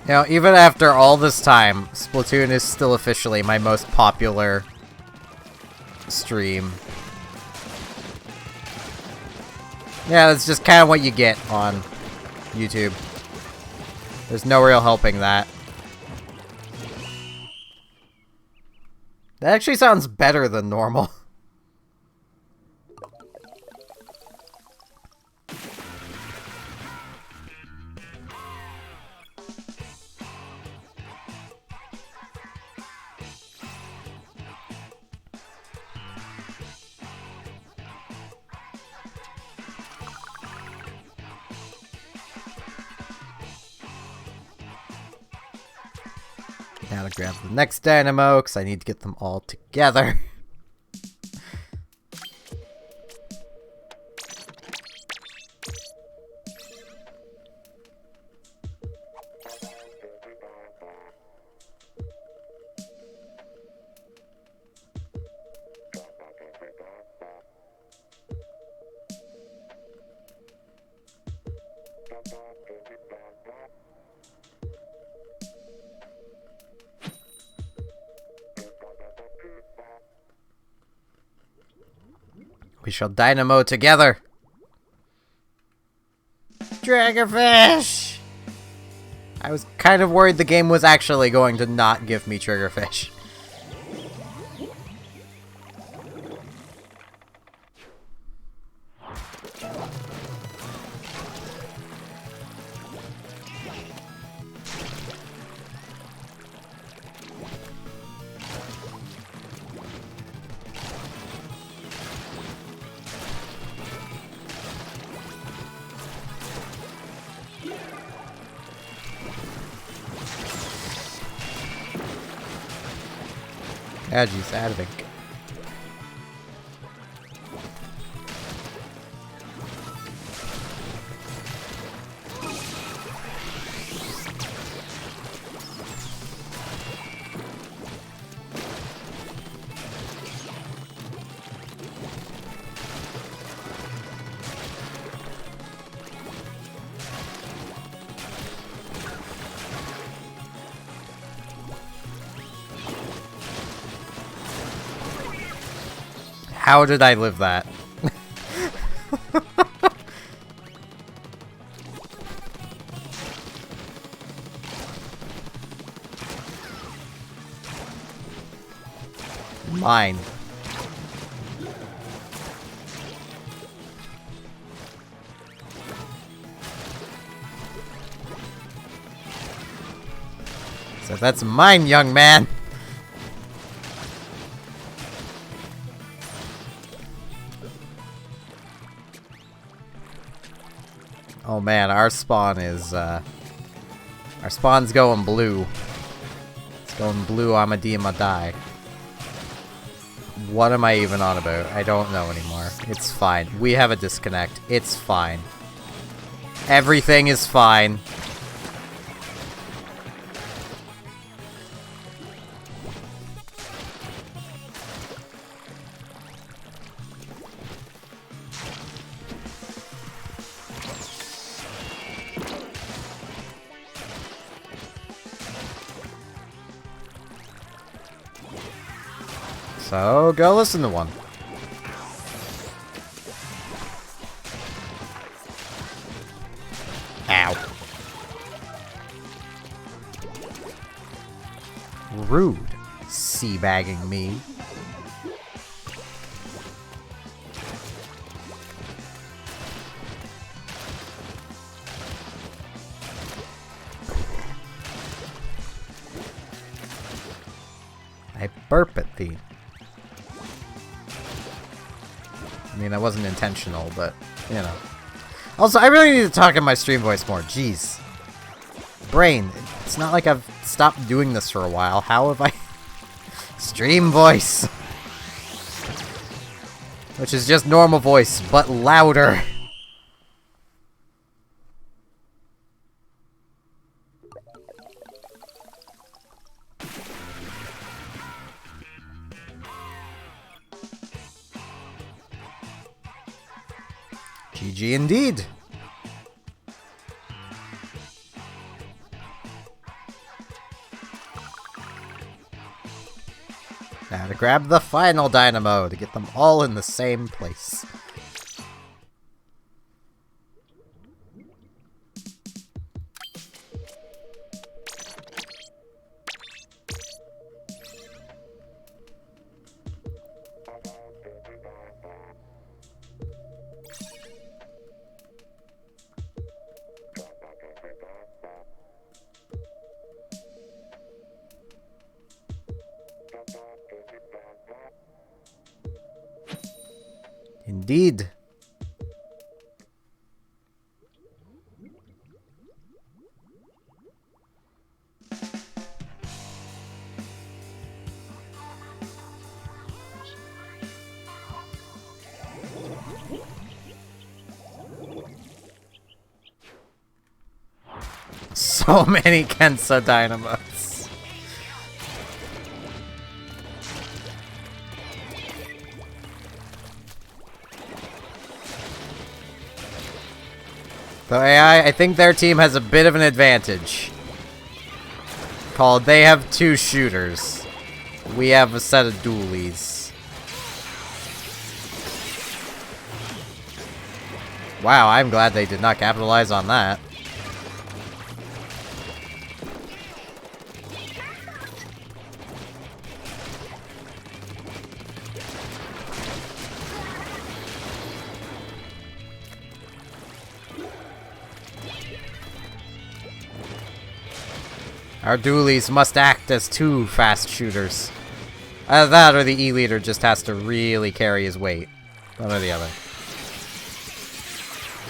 You know, even after all this time, Splatoon is still officially my most popular stream. Yeah, that's just kind of what you get on YouTube. There's no real helping that. That actually sounds better than normal. Now to grab the next dynamo, because I need to get them all together. We shall dynamo together. Triggerfish! I was kind of worried the game was actually going to not give me triggerfish. Ah, jeez, Advink. How did I live that? Mine. So that's mine, young man. Oh man, our spawn is, our spawn's going blue. It's going blue, I'm a D, I'm a die. What am I even on about? I don't know anymore. It's fine. We have a disconnect. It's fine. Everything is fine. So, go listen to one. Ow. Rude. Seabagging me. I burp at thee. I mean, that wasn't intentional, but, you know. Also, I really need to talk in my stream voice more. Jeez. Brain, it's not like I've stopped doing this for a while. How have I... Stream voice! Which is just normal voice, but louder. GG indeed. Gotta grab the final dynamo to get them all in the same place. Indeed. So many Kensa dynamos. The AI, I think their team has a bit of an advantage. Called, they have 2 shooters. We have a set of dualies. Wow, I'm glad they did not capitalize on that. Our dualies must act as 2 fast shooters. Either that or the E-leader just has to really carry his weight. One or the other.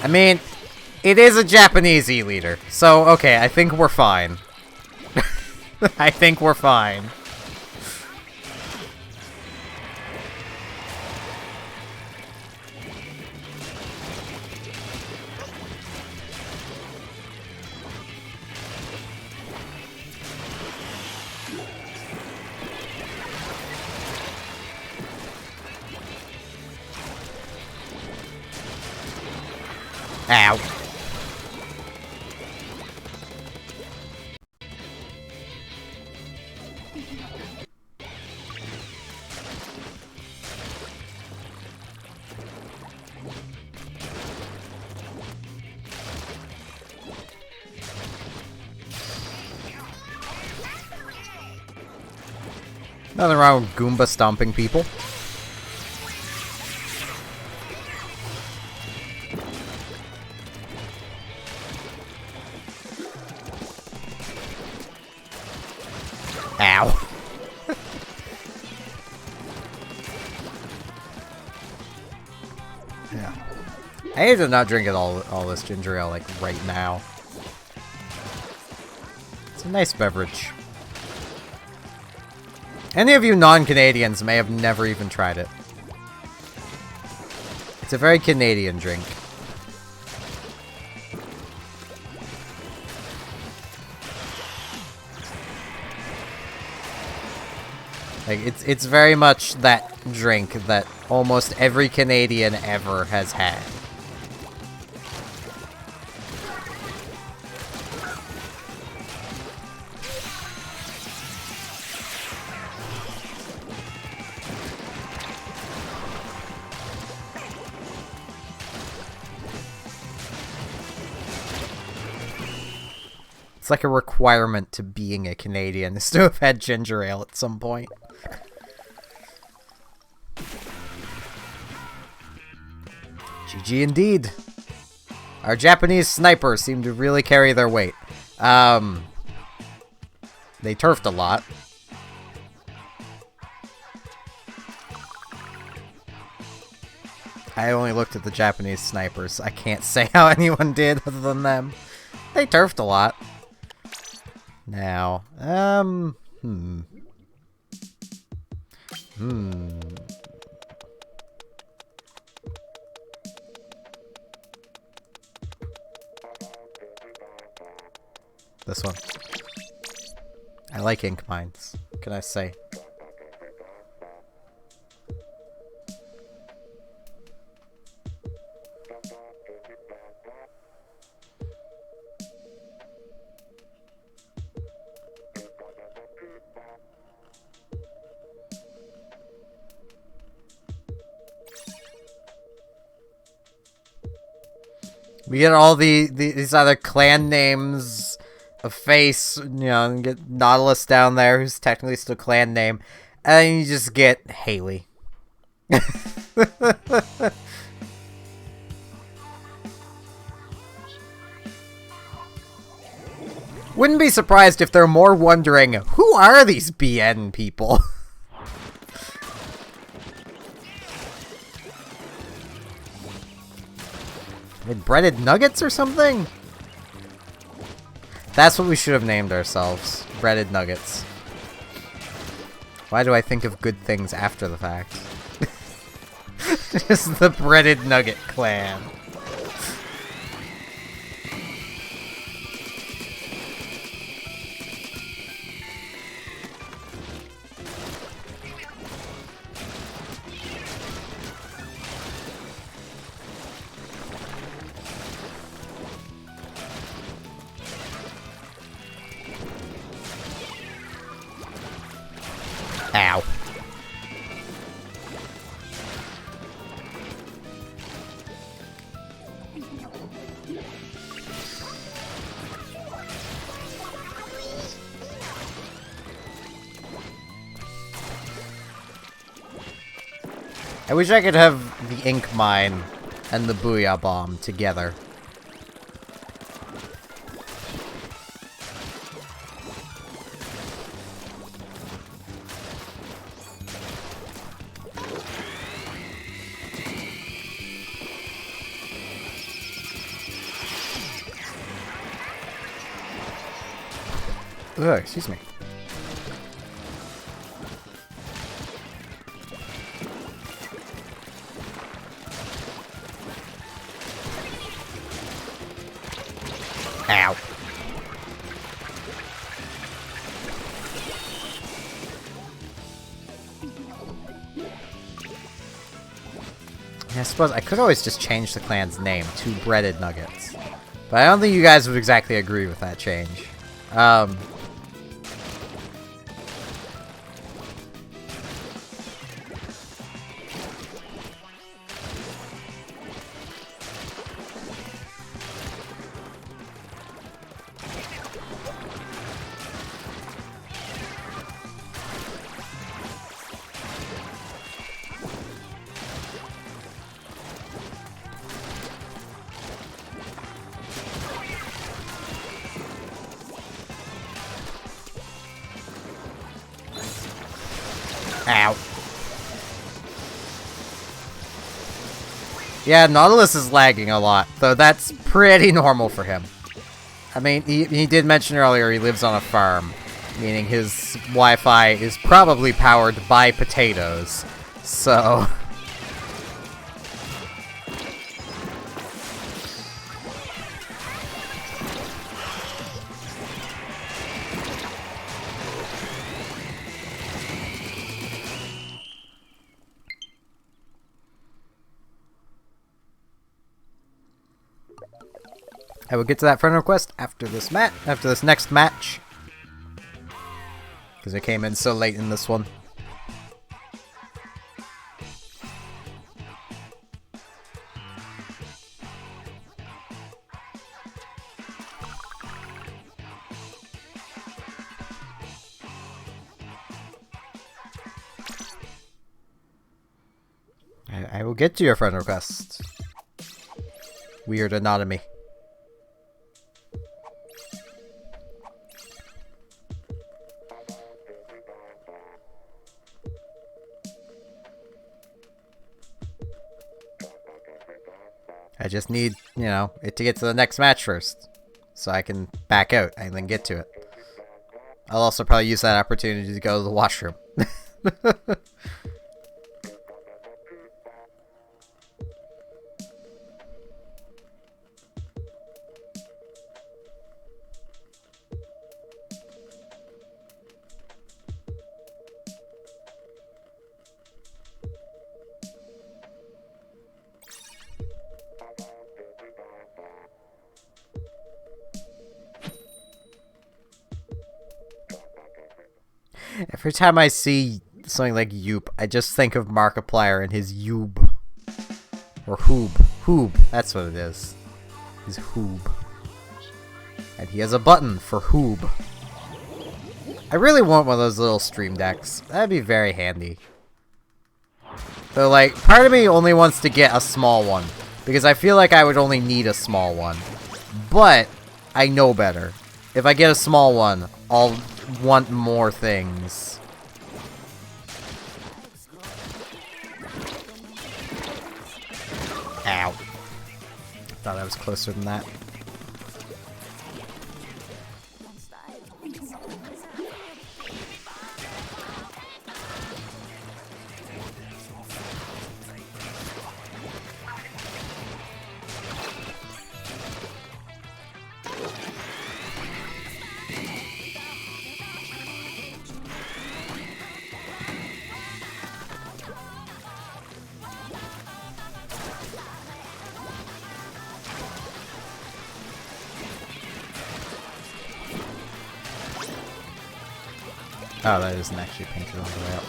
I mean, it is a Japanese E-leader, so okay, I think we're fine. I think we're fine. Ow. Nothing wrong with Goomba stomping people. Ow. Yeah. I hate to not drink it all this ginger ale, like, right now. It's a nice beverage. Any of you non-Canadians may have never even tried it. It's a very Canadian drink. Like, it's very much that drink that almost every Canadian ever has had. It's like a requirement to being a Canadian is to have had ginger ale at some point. GG indeed. Our Japanese snipers seem to really carry their weight. They turfed a lot. I only looked at the Japanese snipers. I can't say how anyone did other than them. They turfed a lot. Now, This one. I like ink mines. What can I say? We get all these other clan names, a face, you know, and get Nautilus down there, who's technically still clan name, and then you just get Haley. Wouldn't be surprised if they're more wondering, who are these BN people? Like breaded nuggets or something? That's what we should have named ourselves. Breaded nuggets. Why do I think of good things after the fact? Just the breaded nugget clan. Ow. I wish I could have the ink mine and the booyah bomb together. Ugh, excuse me. Ow. I suppose I could always just change the clan's name to Breaded Nuggets. But I don't think you guys would exactly agree with that change. Ow. Yeah, Nautilus is lagging a lot, though that's pretty normal for him. I mean, he did mention earlier he lives on a farm, meaning his Wi-Fi is probably powered by potatoes, so... I will get to that friend request after this next match. Because I came in so late in this one. I will get to your friend request. Weird anatomy. I just need, you know, it to get to the next match first. So I can back out and then get to it. I'll also probably use that opportunity to go to the washroom. Every time I see something like Yoop, I just think of Markiplier and his Yoob. Or Hoob. Hoob, that's what it is. is Hoob. And he has a button for Hoob. I really want one of those little stream decks. That'd be very handy. So, like, part of me only wants to get a small one. Because I feel like I would only need a small one. But, I know better. If I get a small one, I'll want more things. Ow. Thought I was closer than that. Oh, that isn't actually painted all the way up.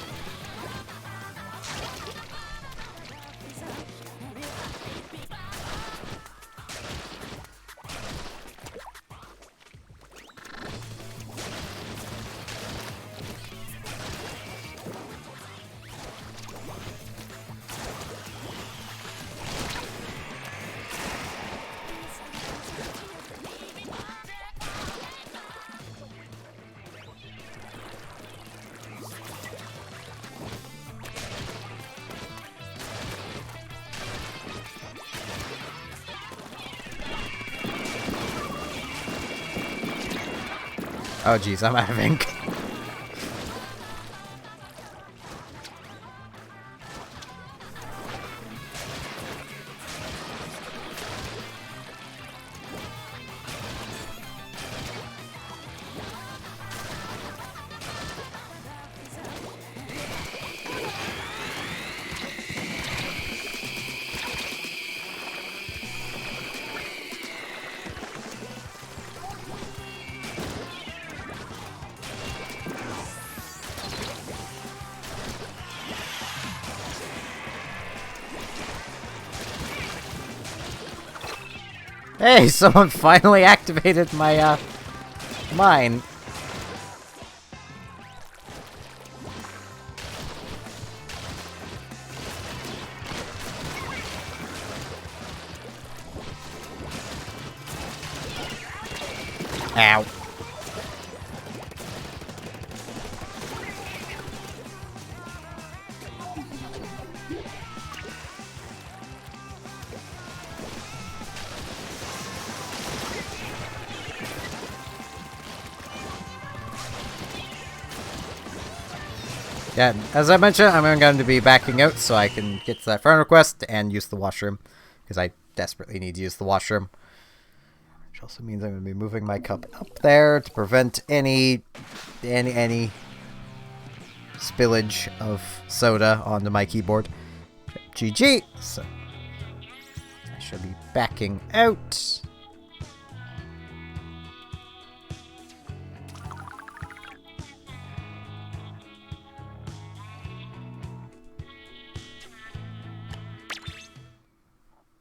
Oh geez, I'm out of ink. Hey, someone finally activated my, mine. Ow. Yeah, as I mentioned, I'm going to be backing out so I can get to that friend request and use the washroom. Because I desperately need to use the washroom. Which also means I'm going to be moving my cup up there to prevent any spillage of soda onto my keyboard. GG! So, I should be backing out.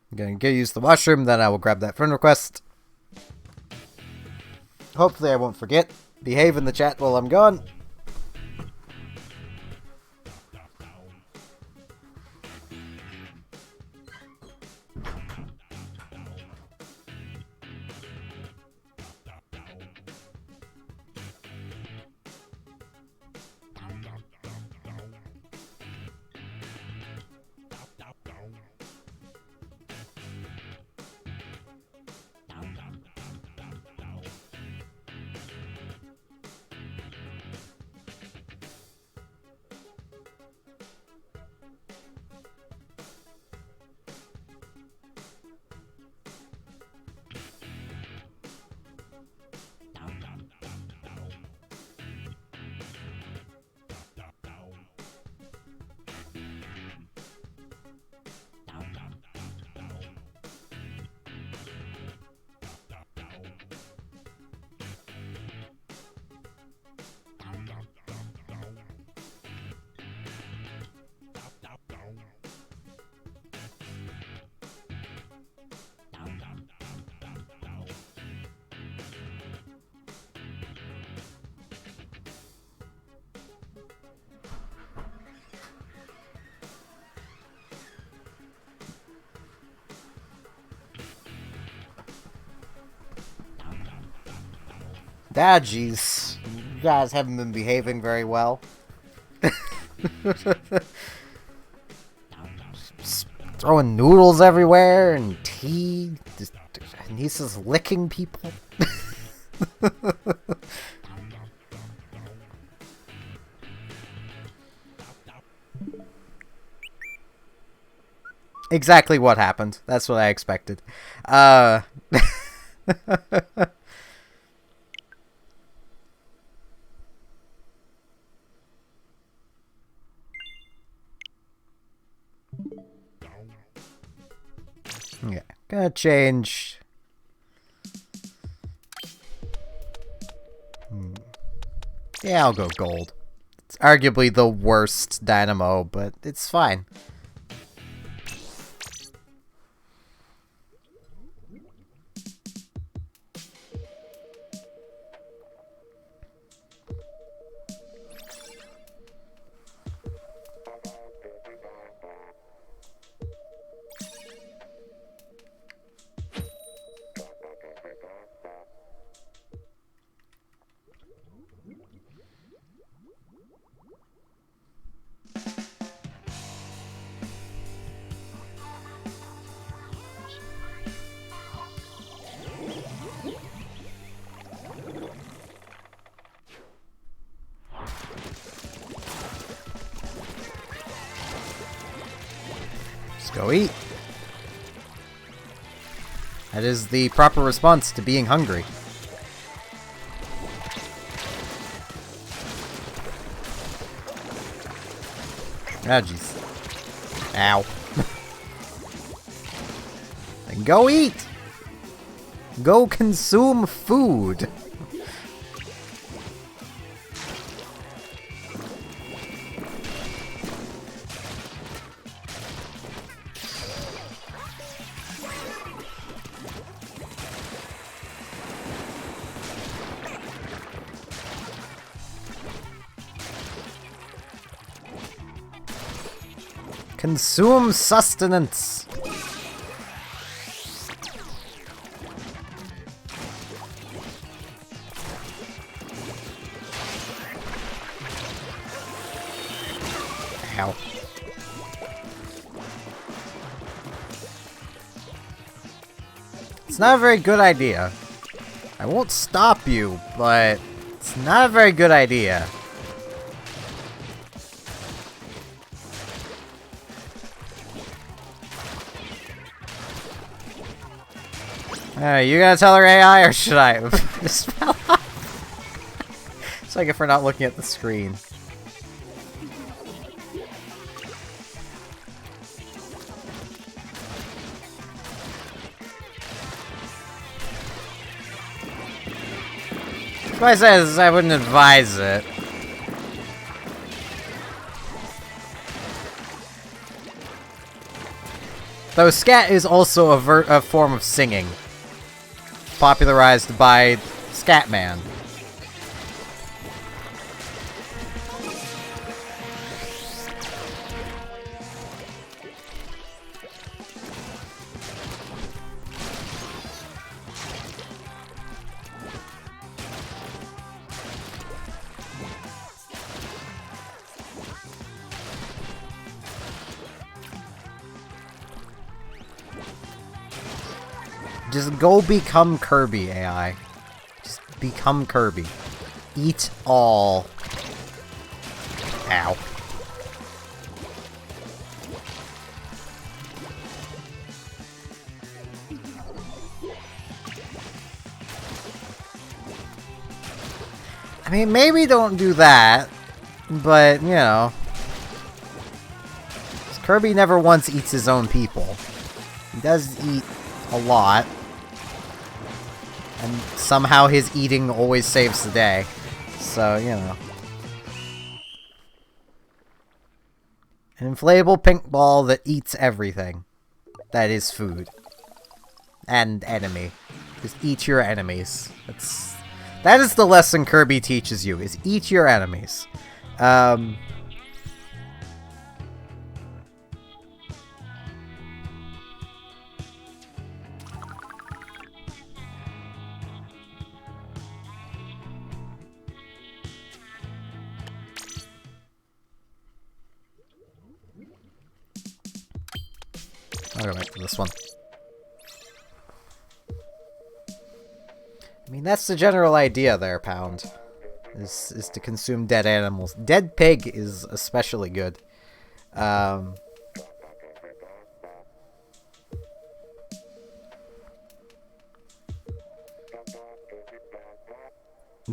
I'm gonna go use the washroom, then I will grab that friend request. Hopefully I won't forget. Behave in the chat while I'm gone. Ah, jeez. You guys haven't been behaving very well. Just throwing noodles everywhere and tea. And he's just licking people. Exactly what happened. That's what I expected. Yeah, gonna change. Yeah, I'll go gold. It's arguably the worst dynamo, but it's fine. Just go eat. That is the proper response to being hungry. Ah, jeez. Ow. Then go eat! Go consume food! Consume sustenance! Ow. It's not a very good idea. I won't stop you, but it's not a very good idea. You gonna tell her AI, or should I? Just fell off. It's like if we're not looking at the screen. If I says I wouldn't advise it. Though scat is also a form of singing. Popularized by Scatman. Just go become Kirby, AI. Just become Kirby. Eat all. Ow. I mean, maybe don't do that, but, you know. Kirby never once eats his own people. He does eat a lot. And somehow his eating always saves the day. So, you know. An inflatable pink ball that eats everything. That is food. And enemy. Just eat your enemies. That is the lesson Kirby teaches you, is eat your enemies. I'll go back to this one. I mean, that's the general idea there, Pound. Is to consume dead animals. Dead pig is especially good.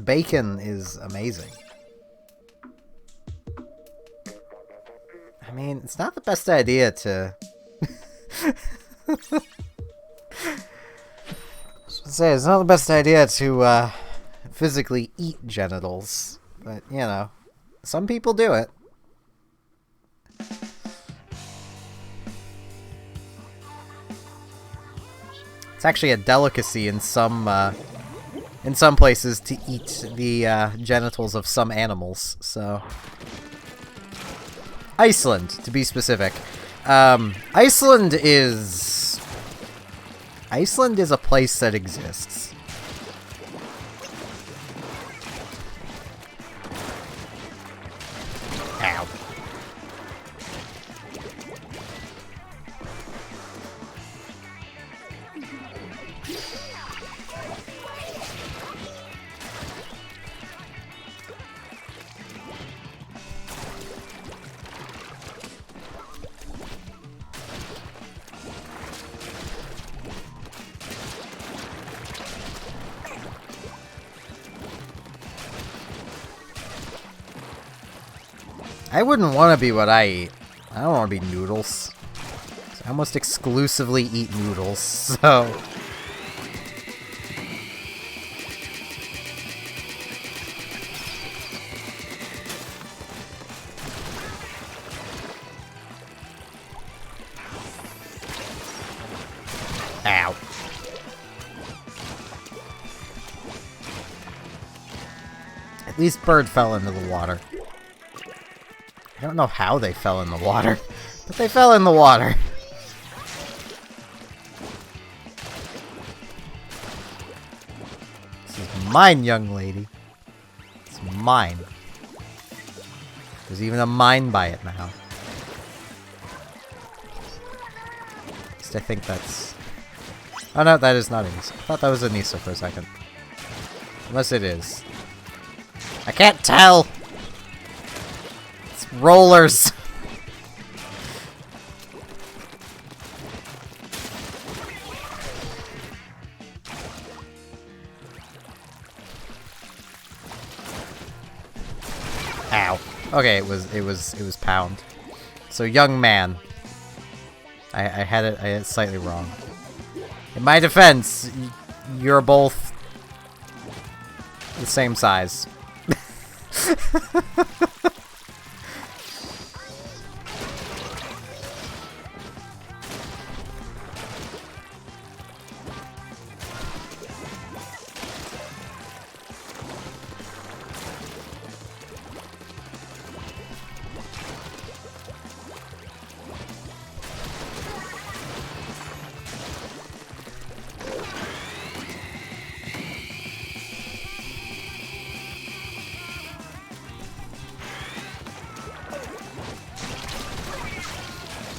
Bacon is amazing. I mean, it's not the best idea to... it's not the best idea to physically eat genitals, but you know, some people do it. It's actually a delicacy in some places to eat the genitals of some animals. So, Iceland, to be specific. Iceland is a place that exists. Ow. I wouldn't want to be what I eat. I don't want to be noodles. I almost exclusively eat noodles, so... Ow. At least Bird fell into the water. I don't know how they fell in the water, but they fell in the water. This is mine, young lady. It's mine. There's even a mine by it now. At least I think that's... Oh no, that is not Anissa. I thought that was Anissa for a second. Unless it is. I can't tell! Rollers. Ow. Okay, it was Pound. So young man. I had it slightly wrong. In my defense, you're both the same size.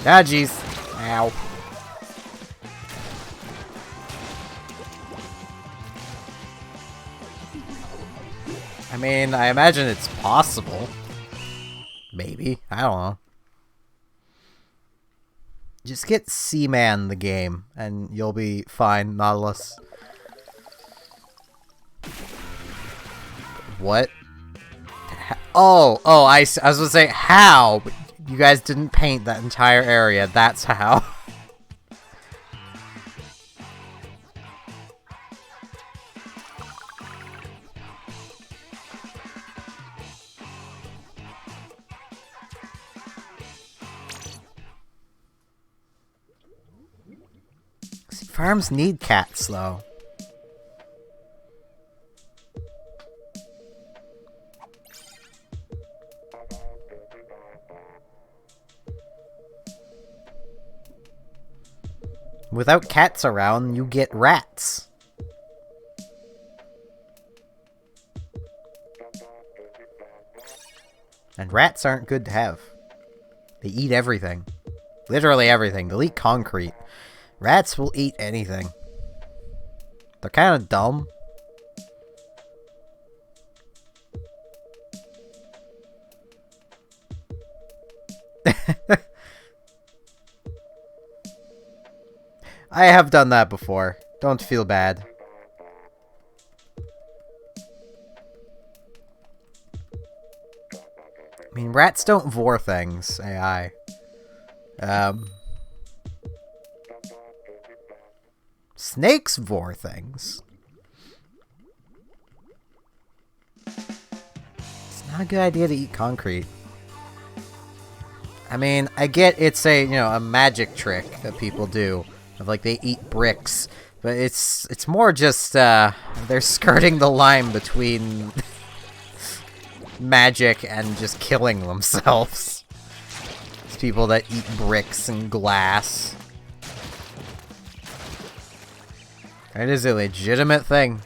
Ah, jeez. Ow. I mean, I imagine it's possible. Maybe. I don't know. Just get Seaman the game, and you'll be fine, Nautilus. What? Oh, I was gonna say, how? But you guys didn't paint that entire area, that's how. Farms need cats, though. Without cats around, you get rats. And rats aren't good to have. They eat everything. Literally everything. They'll eat concrete. Rats will eat anything. They're kind of dumb. I have done that before. Don't feel bad. I mean, rats don't vor things, AI. Snakes vor things. It's not a good idea to eat concrete. I mean, I get it's a, you know, a magic trick that people do. Of like, they eat bricks. But it's more just, they're skirting the line between magic and just killing themselves. It's people that eat bricks and glass. It is a legitimate thing.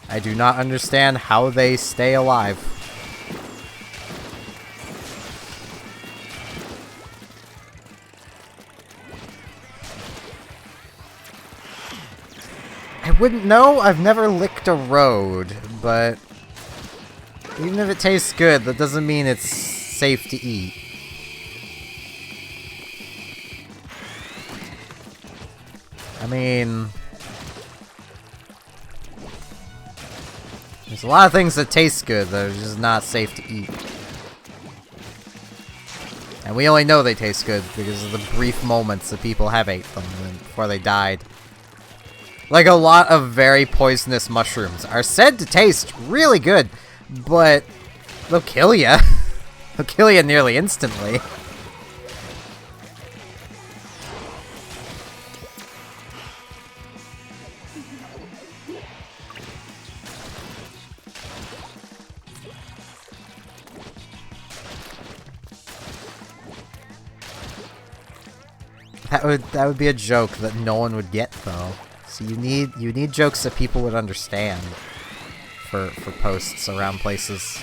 I do not understand how they stay alive. I wouldn't know. I've never licked a road, but even if it tastes good, that doesn't mean it's safe to eat. I mean, there's a lot of things that taste good that are just not safe to eat. And we only know they taste good because of the brief moments that people have ate them before they died. Like, a lot of very poisonous mushrooms are said to taste really good, but they'll kill ya. They'll kill ya nearly instantly. That would be a joke that no one would get, though. So you need jokes that people would understand for posts around places.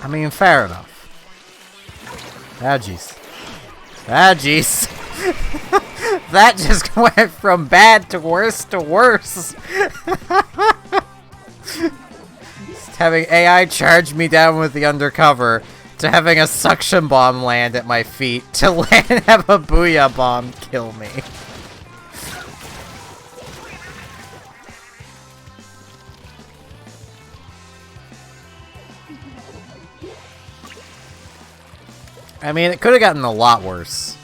I mean, fair enough. Ah, jeez. Ah, jeez. That just went from bad to worse to worse. Just having AI charge me down with the undercover, to having a suction bomb land at my feet, to land and have a booyah bomb kill me. I mean, it could have gotten a lot worse.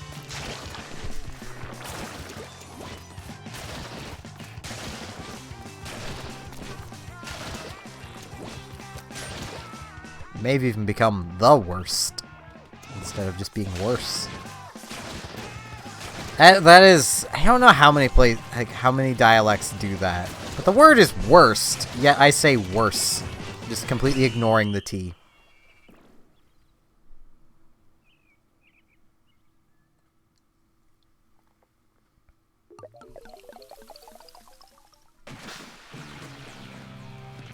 Maybe even become the worst instead of just being worse. That is, I don't know how many how many dialects do that, but the word is worst. Yet I say worse, just completely ignoring the T.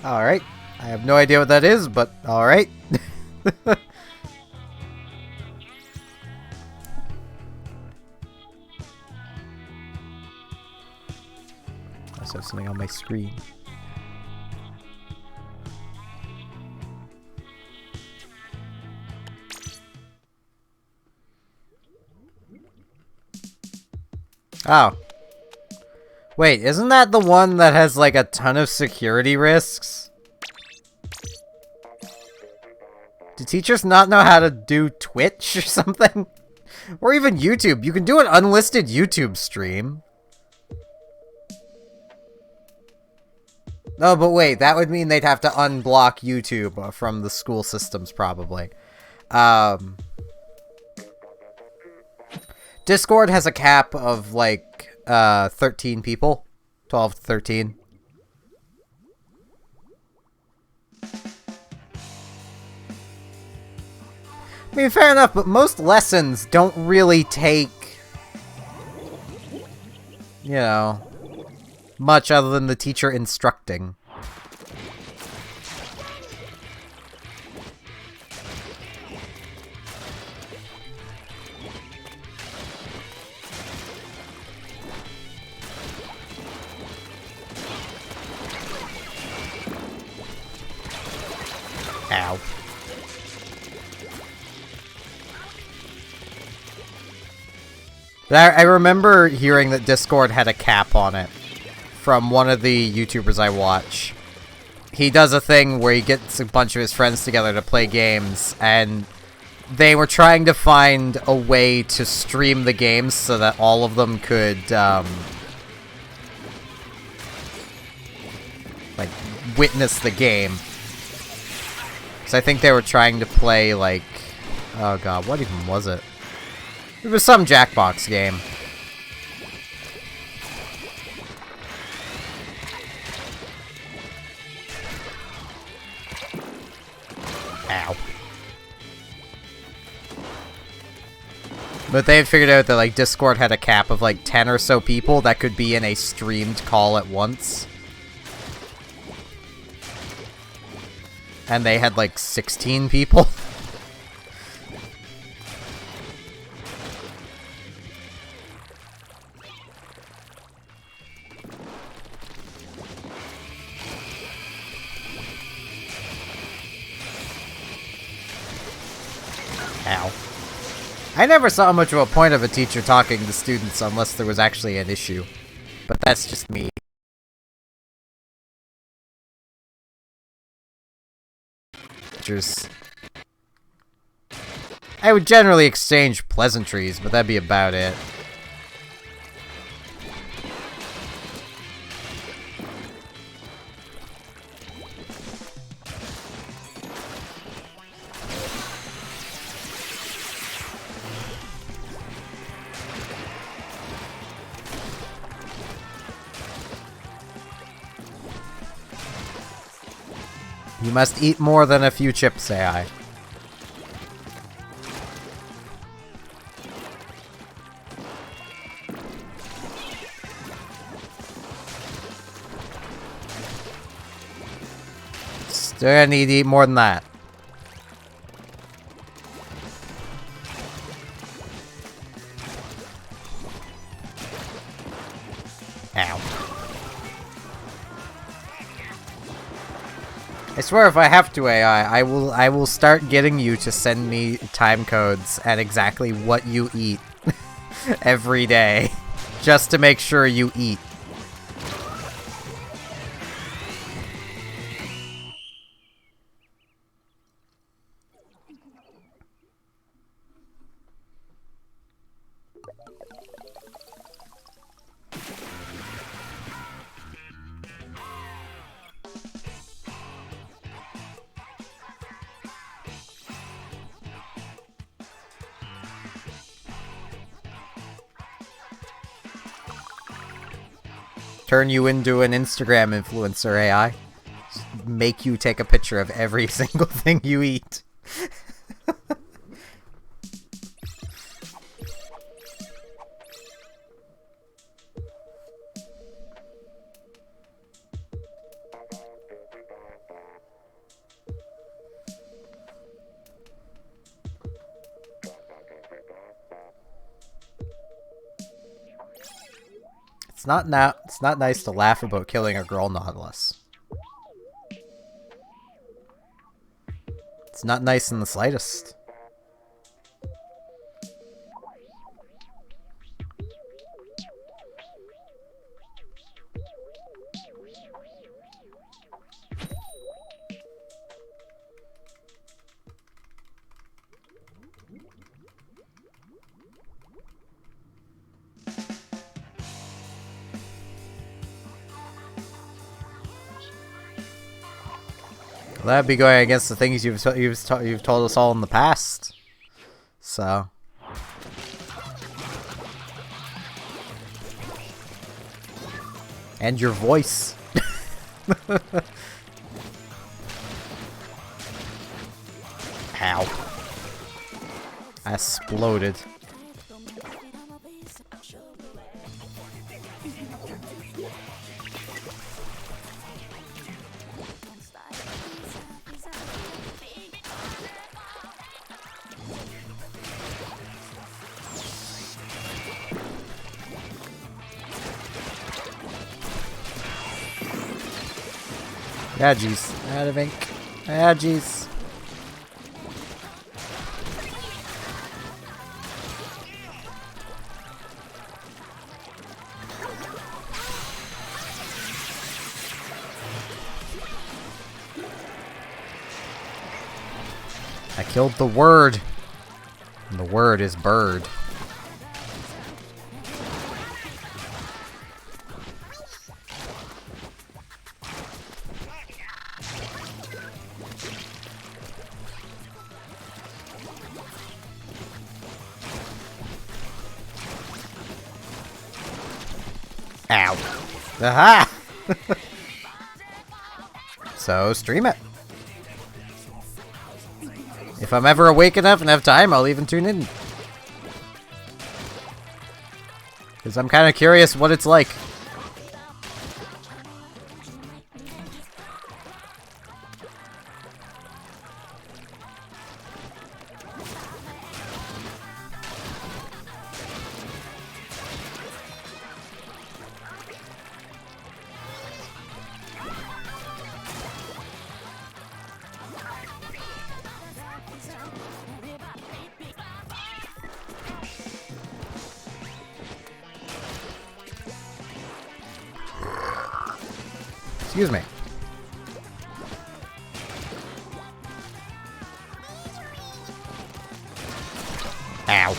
Alright. I have no idea what that is, but alright. I also have something on my screen. Oh. Wait, isn't that the one that has, like, a ton of security risks? Do teachers not know how to do Twitch or something? Or even YouTube. You can do an unlisted YouTube stream. Oh, but wait, that would mean they'd have to unblock YouTube from the school systems, probably. Discord has a cap of, like, 13 people. 12 to 13. I mean, fair enough, but most lessons don't really take, you know, much other than the teacher instructing. Ow. But I remember hearing that Discord had a cap on it from one of the YouTubers I watch. He does a thing where he gets a bunch of his friends together to play games, and they were trying to find a way to stream the games so that all of them could, like, witness the game. I think they were trying to play, like... Oh god, what even was it? It was some Jackbox game. Ow. But they had figured out that, like, Discord had a cap of, like, 10 or so people that could be in a streamed call at once. And they had, like, 16 people. Ow. I never saw much of a point of a teacher talking to students unless there was actually an issue. But that's just me. I would generally exchange pleasantries, but that'd be about it. You must eat more than a few chips, AI. Still gonna need to eat more than that. Ow. I swear if I have to, AI, I will start getting you to send me time codes and exactly what you eat every day, just to make sure you eat. Turn you into an Instagram influencer, AI. Just make you take a picture of every single thing you eat. It's not nice to laugh about killing a girl, Nautilus. It's not nice in the slightest. Well, that'd be going against the things you've told us all in the past. So. And your voice. Ow. I exploded. Ah, jeez. Out of ink. Ah, jeez. I killed the word. And the word is bird. Ow. Aha! So, stream it. If I'm ever awake enough and have time, I'll even tune in. Because I'm kind of curious what it's like. Excuse me. Ow.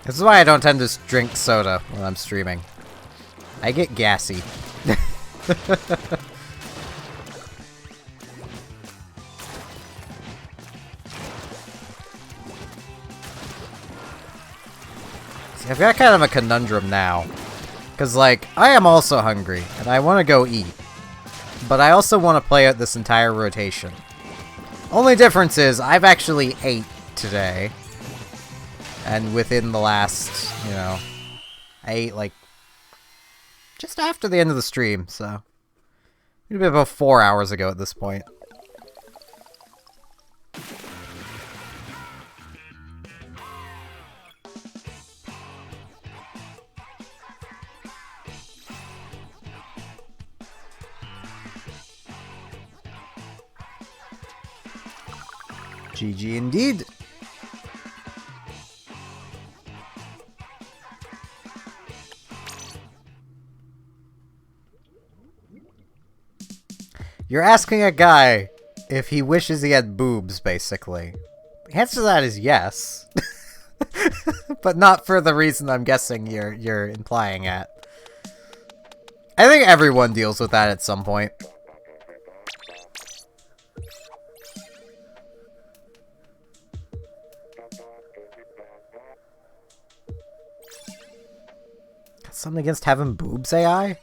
This is why I don't tend to drink soda when I'm streaming. I get gassy. I've got kind of a conundrum now. Because, like, I am also hungry, and I want to go eat. But I also want to play out this entire rotation. Only difference is, I've actually ate today. And within the last, you know, I ate, like, just after the end of the stream, so. Maybe about 4 hours ago at this point. GG indeed. You're asking a guy if he wishes he had boobs, basically. The answer to that is yes. But not for the reason I'm guessing you're implying at. I think everyone deals with that at some point. Something against having boobs, AI?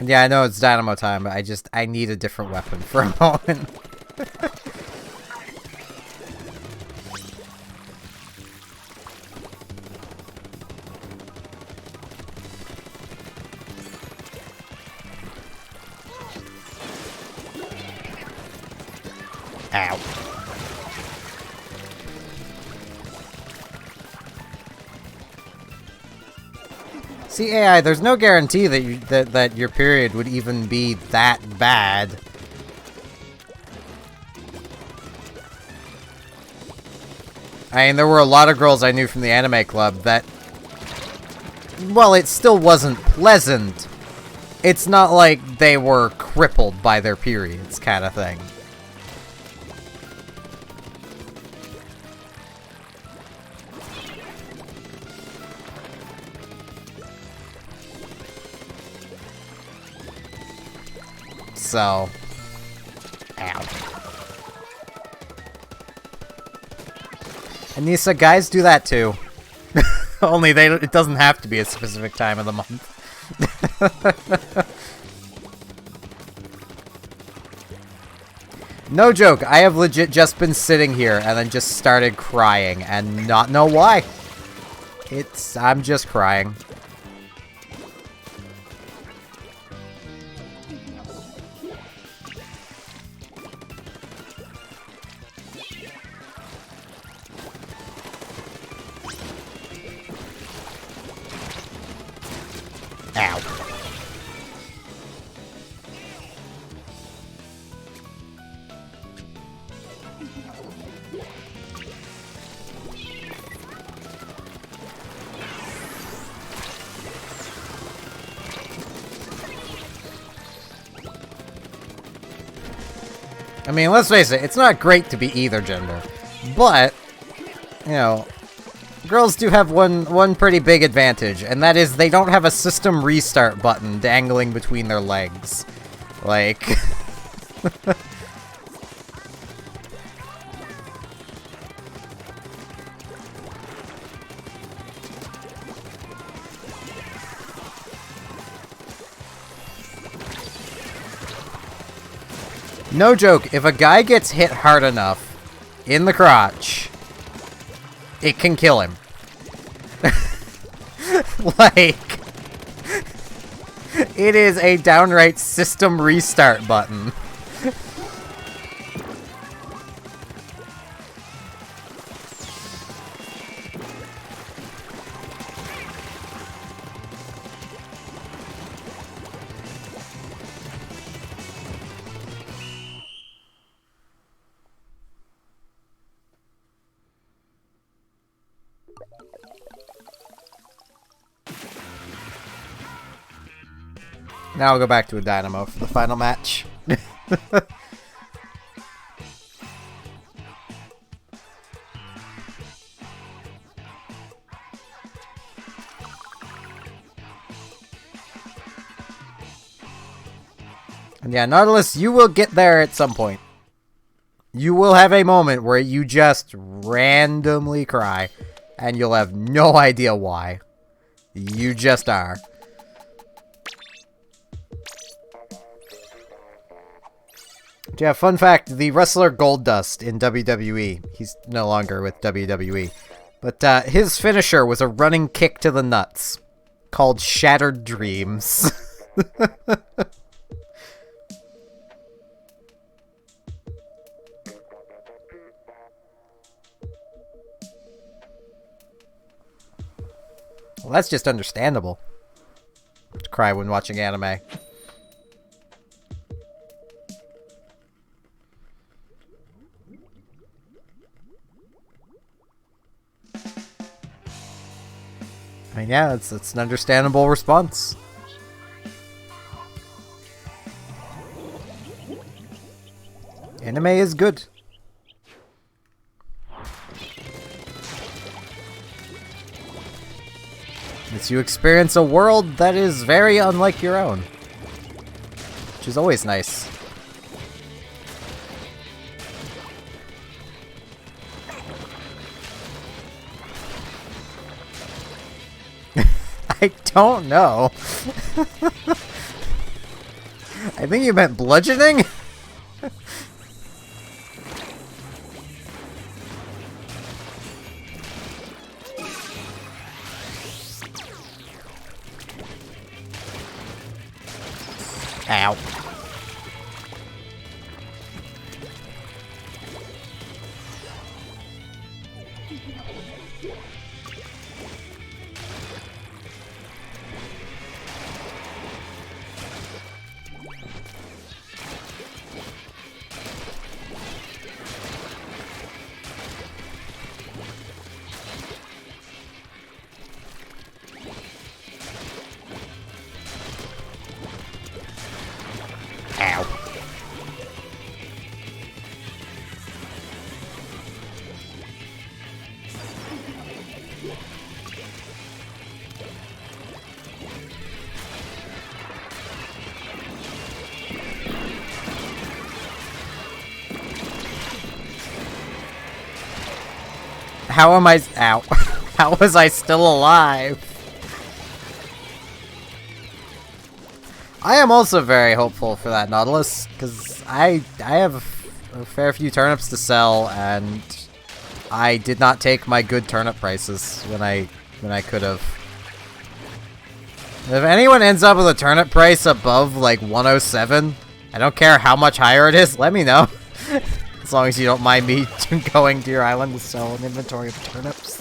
And yeah, I know it's Dynamo time, but I need a different weapon for a moment. Ow. See, AI, there's no guarantee that that your period would even be that bad. I mean, there were a lot of girls I knew from the anime club that, well, it still wasn't pleasant. It's not like they were crippled by their periods, kind of thing. So, ow. Anissa, guys do that too. Only it doesn't have to be a specific time of the month. No joke, I have legit just been sitting here and then just started crying and not know why. I'm just crying. Ow. I mean, let's face it, it's not great to be either gender, but, you know, girls do have one pretty big advantage, and that is they don't have a system restart button dangling between their legs. Like... No joke, if a guy gets hit hard enough in the crotch, it can kill him. Like, it is a downright system restart button. Now I'll go back to a dynamo for the final match. And yeah, Nautilus, you will get there at some point. You will have a moment where you just randomly cry, and you'll have no idea why. You just are. Yeah, fun fact, the wrestler Goldust in WWE, he's no longer with WWE, but his finisher was a running kick to the nuts, called Shattered Dreams. Well, that's just understandable. To cry when watching anime. I mean, yeah, it's an understandable response. Anime is good. As you experience a world that is very unlike your own. Which is always nice. I don't know. I think you meant bludgeoning? Ow. How am I... Ow. How was I still alive? I am also very hopeful for that Nautilus, because I have a fair few turnips to sell, and I did not take my good turnip prices when I could have. If anyone ends up with a turnip price above, like, 107, I don't care how much higher it is, let me know. As long as you don't mind me going to your island to sell an inventory of turnips.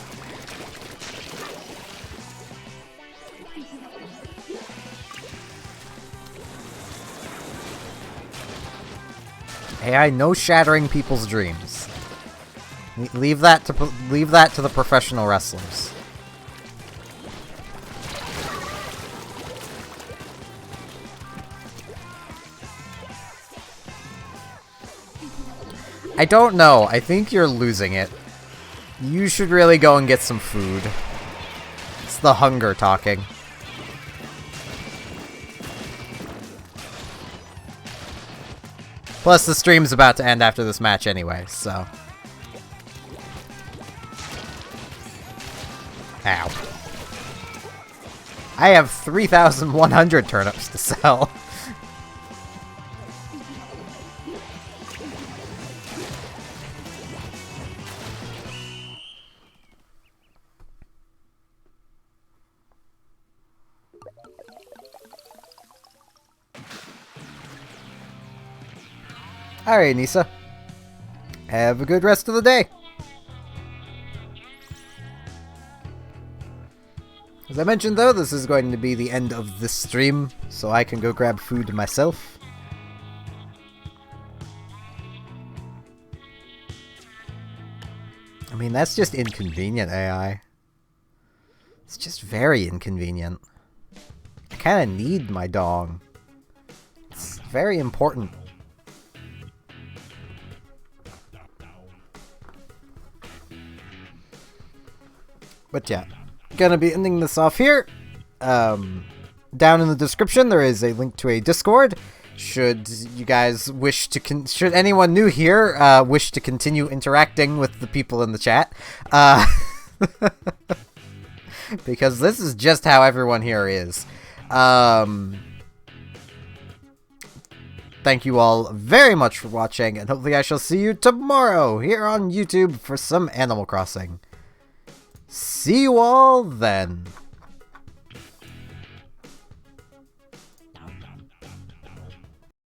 AI, no shattering people's dreams. Leave that to the professional wrestlers. I don't know. I think you're losing it. You should really go and get some food. It's the hunger talking. Plus, the stream's about to end after this match anyway, so... Ow. I have 3,100 turnips to sell. Alright, Nisa. Have a good rest of the day. As I mentioned, though, this is going to be the end of this stream, so I can go grab food myself. I mean, that's just inconvenient, AI. It's just very inconvenient. I kind of need my dog. It's very important. But yeah, gonna be ending this off here. Down in the description, there is a link to a Discord. Should you guys wish to, should anyone new here wish to continue interacting with the people in the chat, because this is just how everyone here is. Thank you all very much for watching, and hopefully I shall see you tomorrow here on YouTube for some Animal Crossing. See you all then.